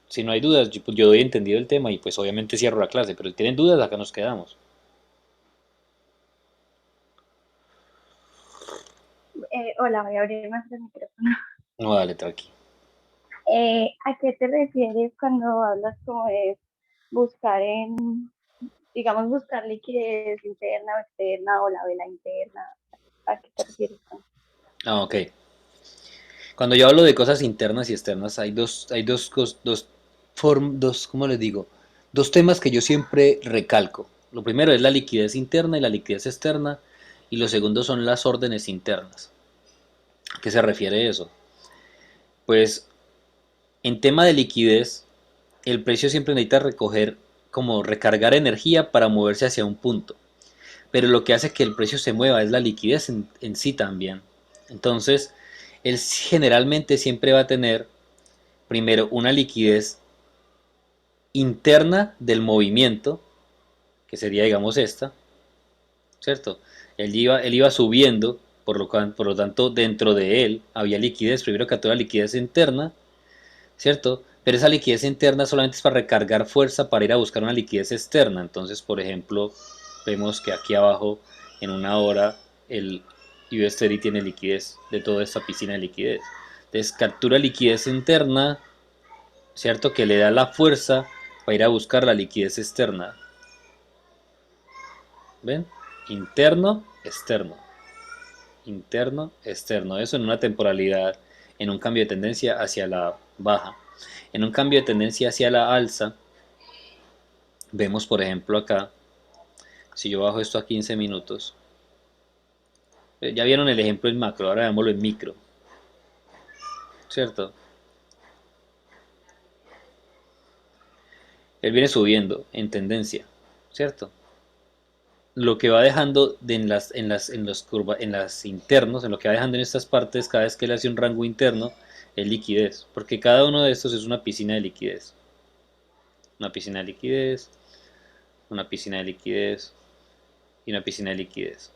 Si no hay dudas, yo doy entendido el tema y pues obviamente cierro la clase. Pero si tienen dudas, acá nos quedamos. Hola, voy a abrir más el micrófono. No, dale, tranqui. ¿A qué te refieres cuando hablas como de buscar digamos, buscar liquidez interna o externa o la vela interna? ¿A qué te refieres con eso? Ah, ok. Cuando yo hablo de cosas internas y externas, ¿cómo les digo? Dos temas que yo siempre recalco. Lo primero es la liquidez interna y la liquidez externa, y lo segundo son las órdenes internas. ¿A qué se refiere eso? Pues en tema de liquidez, el precio siempre necesita recoger, como recargar energía para moverse hacia un punto. Pero lo que hace que el precio se mueva es la liquidez en sí también. Entonces, él generalmente siempre va a tener primero una liquidez interna del movimiento, que sería digamos esta, ¿cierto? Él iba subiendo, por lo tanto dentro de él había liquidez, primero captura liquidez interna, ¿cierto? Pero esa liquidez interna solamente es para recargar fuerza para ir a buscar una liquidez externa. Entonces, por ejemplo, vemos que aquí abajo, en una hora, el USD tiene liquidez de toda esta piscina de liquidez. Entonces, captura liquidez interna, ¿cierto? Que le da la fuerza para ir a buscar la liquidez externa. ¿Ven? Interno, externo. Interno, externo. Eso en una temporalidad, en un cambio de tendencia hacia la baja. En un cambio de tendencia hacia la alza, vemos por ejemplo acá, si yo bajo esto a 15 minutos, ya vieron el ejemplo en macro, ahora veámoslo en micro, ¿cierto? Él viene subiendo en tendencia, ¿cierto? Lo que va dejando en las internos, en lo que va dejando en estas partes, cada vez que él hace un rango interno, es liquidez, porque cada uno de estos es una piscina de liquidez. Una piscina de liquidez, una piscina de liquidez y una piscina de liquidez.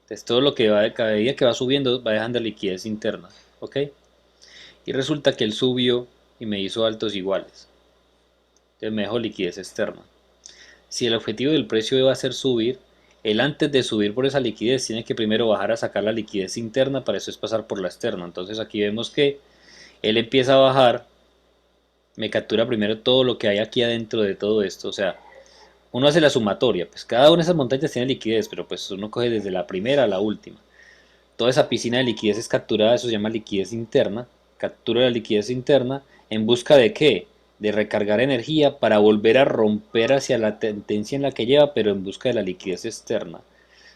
Entonces todo lo que va, cada día que va subiendo va dejando liquidez interna, ¿ok? Y resulta que él subió y me hizo altos iguales. Entonces me dejó liquidez externa. Si el objetivo del precio va a ser subir, él antes de subir por esa liquidez tiene que primero bajar a sacar la liquidez interna, para eso es pasar por la externa. Entonces aquí vemos que él empieza a bajar, me captura primero todo lo que hay aquí adentro de todo esto, o sea, uno hace la sumatoria, pues cada una de esas montañas tiene liquidez, pero pues uno coge desde la primera a la última. Toda esa piscina de liquidez es capturada, eso se llama liquidez interna, captura la liquidez interna en busca de qué, de recargar energía para volver a romper hacia la tendencia en la que lleva, pero en busca de la liquidez externa.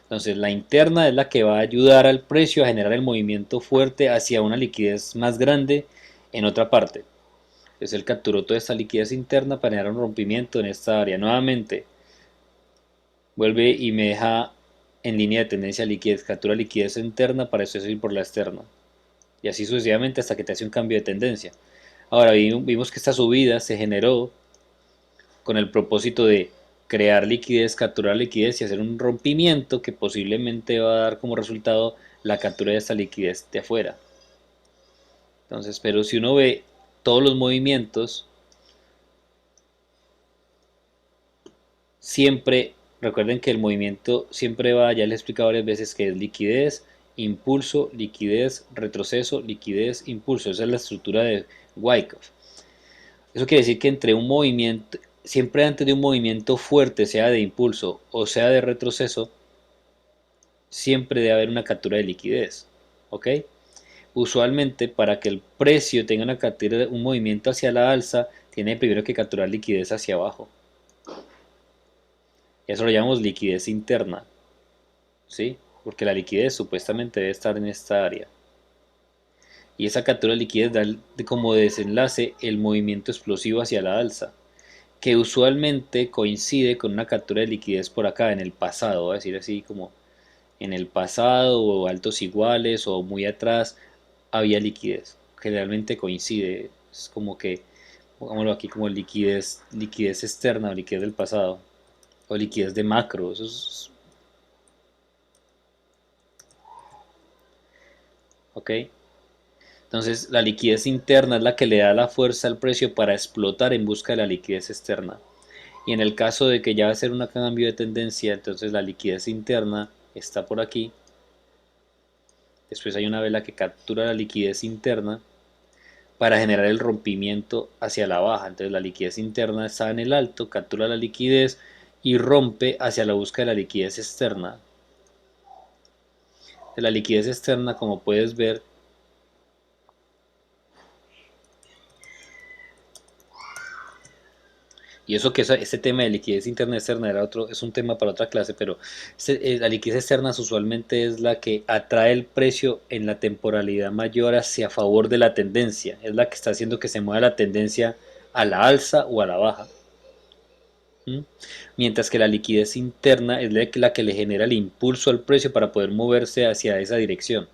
Entonces la interna es la que va a ayudar al precio a generar el movimiento fuerte hacia una liquidez más grande en otra parte. Entonces él capturó toda esta liquidez interna para generar un rompimiento en esta área. Nuevamente, vuelve y me deja en línea de tendencia liquidez, captura liquidez interna para eso ir por la externa. Y así sucesivamente hasta que te hace un cambio de tendencia. Ahora vimos que esta subida se generó con el propósito de crear liquidez, capturar liquidez y hacer un rompimiento que posiblemente va a dar como resultado la captura de esta liquidez de afuera. Entonces, pero si uno ve todos los movimientos, siempre recuerden que el movimiento siempre va, ya les he explicado varias veces que es liquidez, impulso, liquidez, retroceso, liquidez, impulso. Esa es la estructura de Wyckoff. Eso quiere decir que entre un movimiento, siempre antes de un movimiento fuerte, sea de impulso o sea de retroceso, siempre debe haber una captura de liquidez. ¿Ok? Usualmente para que el precio tenga una captura, un movimiento hacia la alza, tiene primero que capturar liquidez hacia abajo. Eso lo llamamos liquidez interna, ¿sí? Porque la liquidez supuestamente debe estar en esta área. Y esa captura de liquidez da como desenlace el movimiento explosivo hacia la alza, que usualmente coincide con una captura de liquidez por acá en el pasado, voy a decir así como en el pasado o altos iguales o muy atrás había liquidez. Generalmente coincide, es como que, pongámoslo aquí como liquidez, liquidez externa o liquidez del pasado o liquidez de macro, eso es, ¿ok? Entonces la liquidez interna es la que le da la fuerza al precio para explotar en busca de la liquidez externa. Y en el caso de que ya va a ser un cambio de tendencia, entonces la liquidez interna está por aquí. Después hay una vela que captura la liquidez interna para generar el rompimiento hacia la baja. Entonces la liquidez interna está en el alto, captura la liquidez y rompe hacia la búsqueda de la liquidez externa. De la liquidez externa, como puedes ver, y eso que este tema de liquidez interna y externa era otro, es un tema para otra clase, pero la liquidez externa usualmente es la que atrae el precio en la temporalidad mayor hacia favor de la tendencia, es la que está haciendo que se mueva la tendencia a la alza o a la baja. ¿Mm? Mientras que la liquidez interna es la que le genera el impulso al precio para poder moverse hacia esa dirección.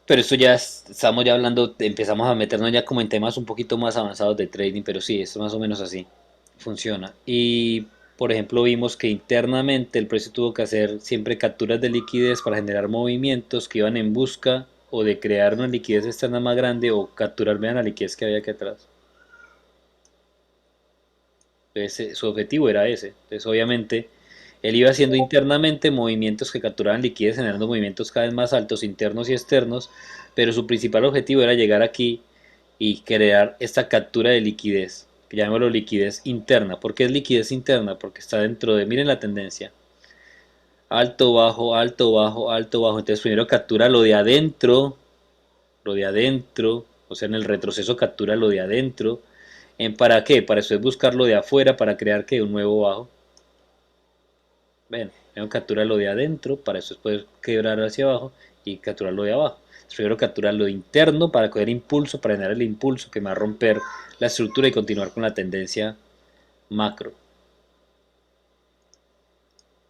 Pero esto ya estamos ya hablando, empezamos a meternos ya como en temas un poquito más avanzados de trading, pero sí, esto más o menos así funciona. Y por ejemplo vimos que internamente el precio tuvo que hacer siempre capturas de liquidez para generar movimientos que iban en busca o de crear una liquidez externa más grande o capturar, vean la liquidez que había aquí atrás. Entonces su objetivo era ese. Entonces obviamente él iba haciendo internamente movimientos que capturaban liquidez, generando movimientos cada vez más altos, internos y externos, pero su principal objetivo era llegar aquí y crear esta captura de liquidez, que llamémoslo liquidez interna. ¿Por qué es liquidez interna? Porque está dentro de, miren la tendencia, alto, bajo, alto, bajo, alto, bajo. Entonces primero captura lo de adentro, o sea, en el retroceso captura lo de adentro. ¿Para qué? Para después buscar lo de afuera para crear que un nuevo bajo. Ven, primero captura lo de adentro para después poder quebrar hacia abajo y capturar lo de abajo. Primero capturar lo de interno para coger impulso, para generar el impulso que me va a romper la estructura y continuar con la tendencia macro.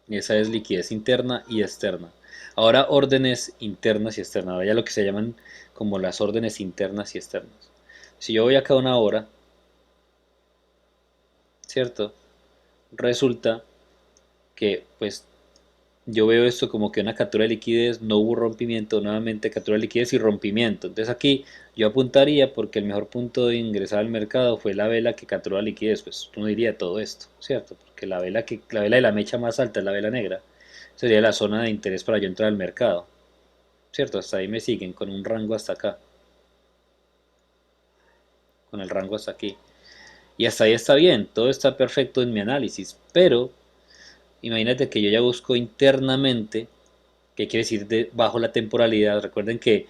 Y esa es liquidez interna y externa. Ahora órdenes internas y externas. Ahora ya lo que se llaman como las órdenes internas y externas. Si yo voy acá a una hora, ¿cierto? Resulta que pues yo veo esto como que una captura de liquidez, no hubo rompimiento, nuevamente captura de liquidez y rompimiento. Entonces aquí yo apuntaría porque el mejor punto de ingresar al mercado fue la vela que capturó la liquidez. Pues uno diría todo esto, ¿cierto? Porque la vela de la mecha más alta es la vela negra. Sería la zona de interés para yo entrar al mercado, ¿cierto? Hasta ahí me siguen con un rango hasta acá, con el rango hasta aquí. Y hasta ahí está bien, todo está perfecto en mi análisis, pero imagínate que yo ya busco internamente, ¿qué quiere decir bajo la temporalidad? Recuerden que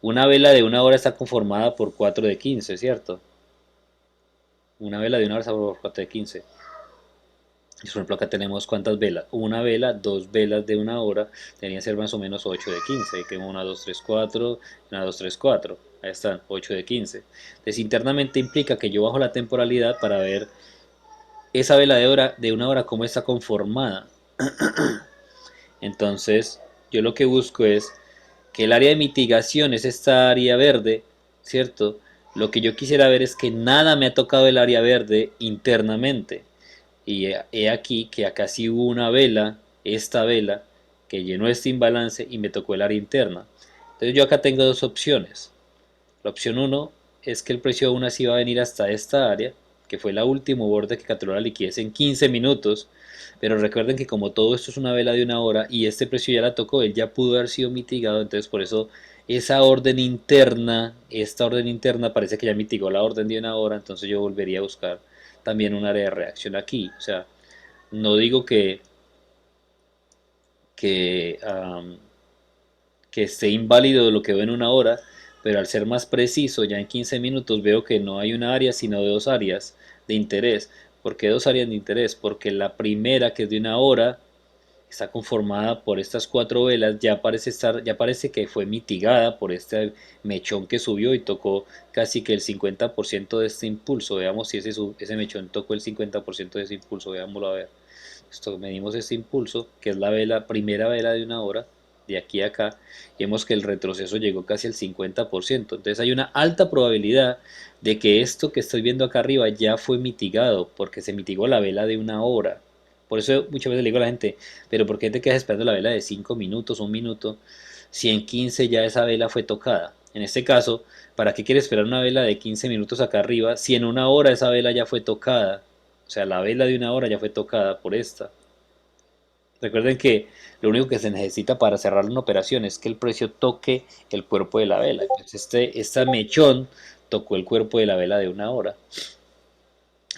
una vela de una hora está conformada por 4 de 15, ¿cierto? Una vela de una hora está por 4 de 15. Por ejemplo, acá tenemos cuántas velas. Una vela, dos velas de una hora, deberían ser más o menos 8 de 15. Ahí tengo una, 2, 3, 4, una, 2, 3, 4. Ahí están, 8 de 15. Entonces, internamente implica que yo bajo la temporalidad para ver esa vela de una hora cómo está conformada. Entonces, yo lo que busco es que el área de mitigación es esta área verde, ¿cierto? Lo que yo quisiera ver es que nada me ha tocado el área verde internamente. Y he aquí que acá sí hubo una vela, esta vela, que llenó este imbalance y me tocó el área interna. Entonces yo acá tengo dos opciones. La opción uno es que el precio aún así va a venir hasta esta área, que fue la última borde que capturó la liquidez en 15 minutos. Pero recuerden que como todo esto es una vela de una hora y este precio ya la tocó, él ya pudo haber sido mitigado, entonces por eso esa orden interna, esta orden interna parece que ya mitigó la orden de una hora, entonces yo volvería a buscar también un área de reacción aquí. O sea, no digo que, um, que esté inválido lo que veo en una hora, pero al ser más preciso, ya en 15 minutos veo que no hay una área, sino dos áreas de interés. ¿Por qué dos áreas de interés? Porque la primera, que es de una hora, está conformada por estas cuatro velas, ya parece que fue mitigada por este mechón que subió y tocó casi que el 50% de este impulso. Veamos si ese mechón tocó el 50% de ese impulso, veámoslo a ver. Esto, medimos este impulso, que es la vela, primera vela de una hora, de aquí a acá, y vemos que el retroceso llegó casi al 50%. Entonces hay una alta probabilidad de que esto que estoy viendo acá arriba ya fue mitigado, porque se mitigó la vela de una hora. Por eso muchas veces le digo a la gente, pero ¿por qué te quedas esperando la vela de 5 minutos, un minuto, si en 15 ya esa vela fue tocada? En este caso, ¿para qué quieres esperar una vela de 15 minutos acá arriba si en una hora esa vela ya fue tocada? O sea, la vela de una hora ya fue tocada por esta. Recuerden que lo único que se necesita para cerrar una operación es que el precio toque el cuerpo de la vela. Entonces esta mechón tocó el cuerpo de la vela de una hora.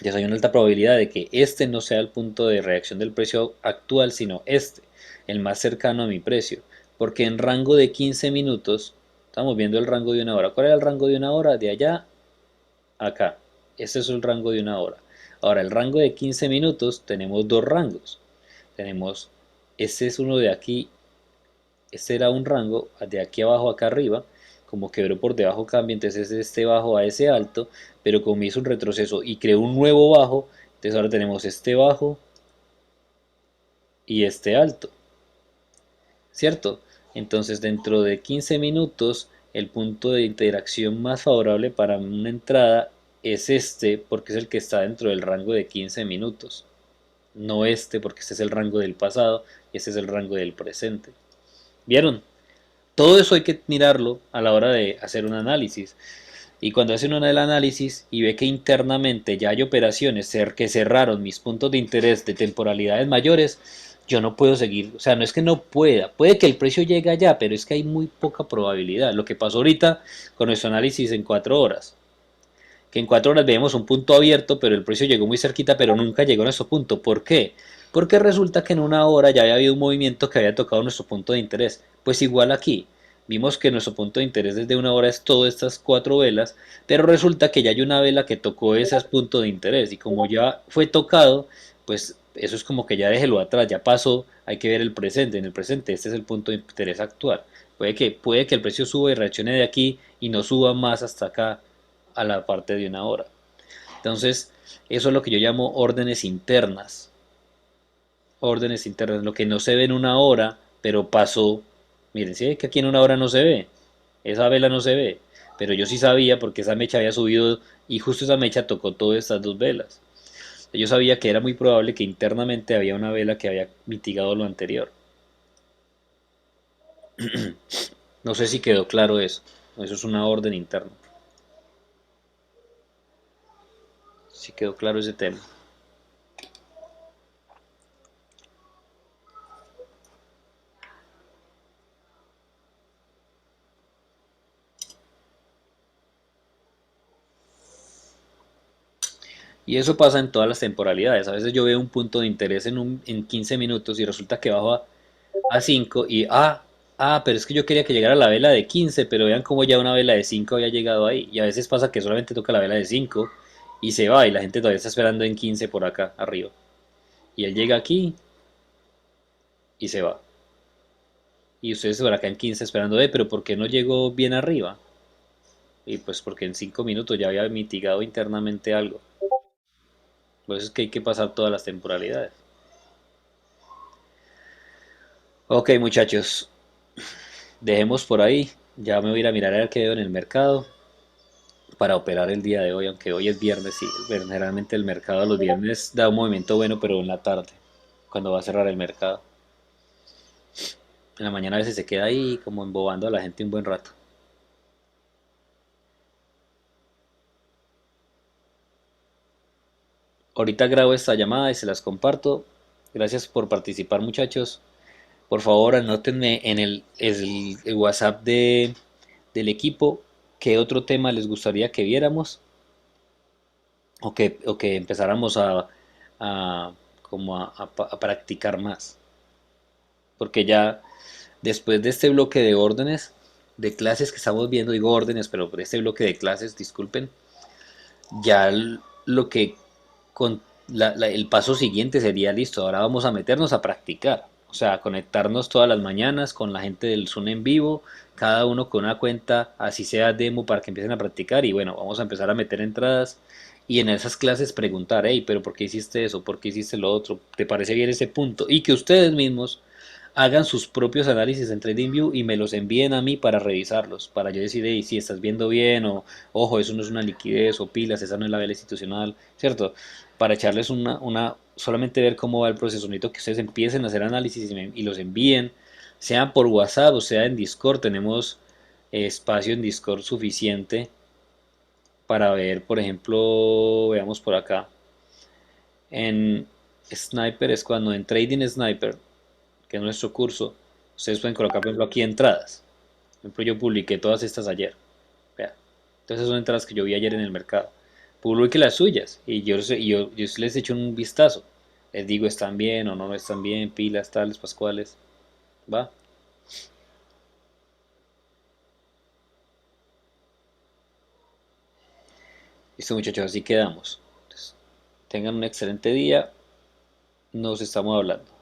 Ya hay una alta probabilidad de que este no sea el punto de reacción del precio actual, sino este, el más cercano a mi precio. Porque en rango de 15 minutos, estamos viendo el rango de una hora. ¿Cuál era el rango de una hora? De allá a acá. Este es el rango de una hora. Ahora, el rango de 15 minutos tenemos dos rangos. Tenemos, este es uno de aquí, este era un rango de aquí abajo acá arriba, como quebró por debajo cambia, entonces es este bajo a ese alto, pero como hizo un retroceso y creó un nuevo bajo, entonces ahora tenemos este bajo y este alto, ¿cierto? Entonces dentro de 15 minutos el punto de interacción más favorable para una entrada es este, porque es el que está dentro del rango de 15 minutos. No este, porque este es el rango del pasado y este es el rango del presente. ¿Vieron? Todo eso hay que mirarlo a la hora de hacer un análisis. Y cuando hace uno el análisis y ve que internamente ya hay operaciones que cerraron mis puntos de interés de temporalidades mayores, yo no puedo seguir. O sea, no es que no pueda. Puede que el precio llegue allá, pero es que hay muy poca probabilidad. Lo que pasó ahorita con nuestro análisis en 4 horas. Que en 4 horas veíamos un punto abierto, pero el precio llegó muy cerquita, pero nunca llegó a nuestro punto. ¿Por qué? Porque resulta que en 1 hora ya había habido un movimiento que había tocado nuestro punto de interés. Pues igual aquí, vimos que nuestro punto de interés desde 1 hora es todas estas 4 velas, pero resulta que ya hay una vela que tocó ese punto de interés y como ya fue tocado, pues eso es como que ya déjelo atrás, ya pasó, hay que ver el presente. En el presente este es el punto de interés actual. Puede que el precio suba y reaccione de aquí y no suba más hasta acá a la parte de 1 hora. Entonces, eso es lo que yo llamo órdenes internas. Órdenes internas, lo que no se ve en 1 hora, pero pasó. Miren, si ¿sí? Que aquí en 1 hora no se ve, esa vela no se ve, pero yo sí sabía porque esa mecha había subido y justo esa mecha tocó todas estas dos velas. Yo sabía que era muy probable que internamente había una vela que había mitigado lo anterior. No sé si quedó claro eso. Eso es una orden interna. Si quedó claro ese tema. Y eso pasa en todas las temporalidades. A veces yo veo un punto de interés en 15 minutos y resulta que bajo a 5 y pero es que yo quería que llegara la vela de 15, pero vean cómo ya una vela de 5 había llegado ahí. Y a veces pasa que solamente toca la vela de 5 y se va y la gente todavía está esperando en 15 por acá arriba. Y él llega aquí y se va. Y ustedes por acá en 15 esperando, pero ¿por qué no llegó bien arriba? Y pues porque en 5 minutos ya había mitigado internamente algo. Por eso es que hay que pasar todas las temporalidades. Ok, muchachos, dejemos por ahí. Ya me voy a ir a mirar a ver qué veo en el mercado para operar el día de hoy, aunque hoy es viernes, sí. Generalmente el mercado los viernes da un movimiento bueno, pero en la tarde, cuando va a cerrar el mercado. En la mañana a veces se queda ahí como embobando a la gente un buen rato. Ahorita grabo esta llamada y se las comparto. Gracias por participar, muchachos. Por favor, anótenme en el WhatsApp del equipo qué otro tema les gustaría que viéramos o que empezáramos a, como a practicar más. Porque ya después de este bloque de órdenes, de clases que estamos viendo, digo órdenes, pero por este bloque de clases, disculpen, ya lo que con el paso siguiente sería listo. Ahora vamos a meternos a practicar. O sea, a conectarnos todas las mañanas con la gente del Zoom en vivo, cada uno con una cuenta, así sea demo, para que empiecen a practicar. Y bueno, vamos a empezar a meter entradas y en esas clases preguntar, hey, pero ¿por qué hiciste eso? ¿Por qué hiciste lo otro? ¿Te parece bien ese punto? Y que ustedes mismos hagan sus propios análisis en TradingView y me los envíen a mí para revisarlos, para yo decir, hey, si estás viendo bien, o ojo, eso no es una liquidez, o pilas, esa no es la vela institucional, ¿cierto? Para echarles solamente ver cómo va el proceso, necesito que ustedes empiecen a hacer análisis y los envíen, sea por WhatsApp o sea en Discord, tenemos espacio en Discord suficiente para ver, por ejemplo, veamos por acá, en Sniper es cuando en Trading Sniper, que es nuestro curso, ustedes pueden colocar, por ejemplo, aquí entradas. Por ejemplo, yo publiqué todas estas ayer. Vea. Entonces son entradas que yo vi ayer en el mercado. Publique las suyas y yo les echo un vistazo. Les digo, ¿están bien o no están bien? Pilas, tales, pascuales. ¿Va? Listo, muchachos, así quedamos. Entonces, tengan un excelente día. Nos estamos hablando.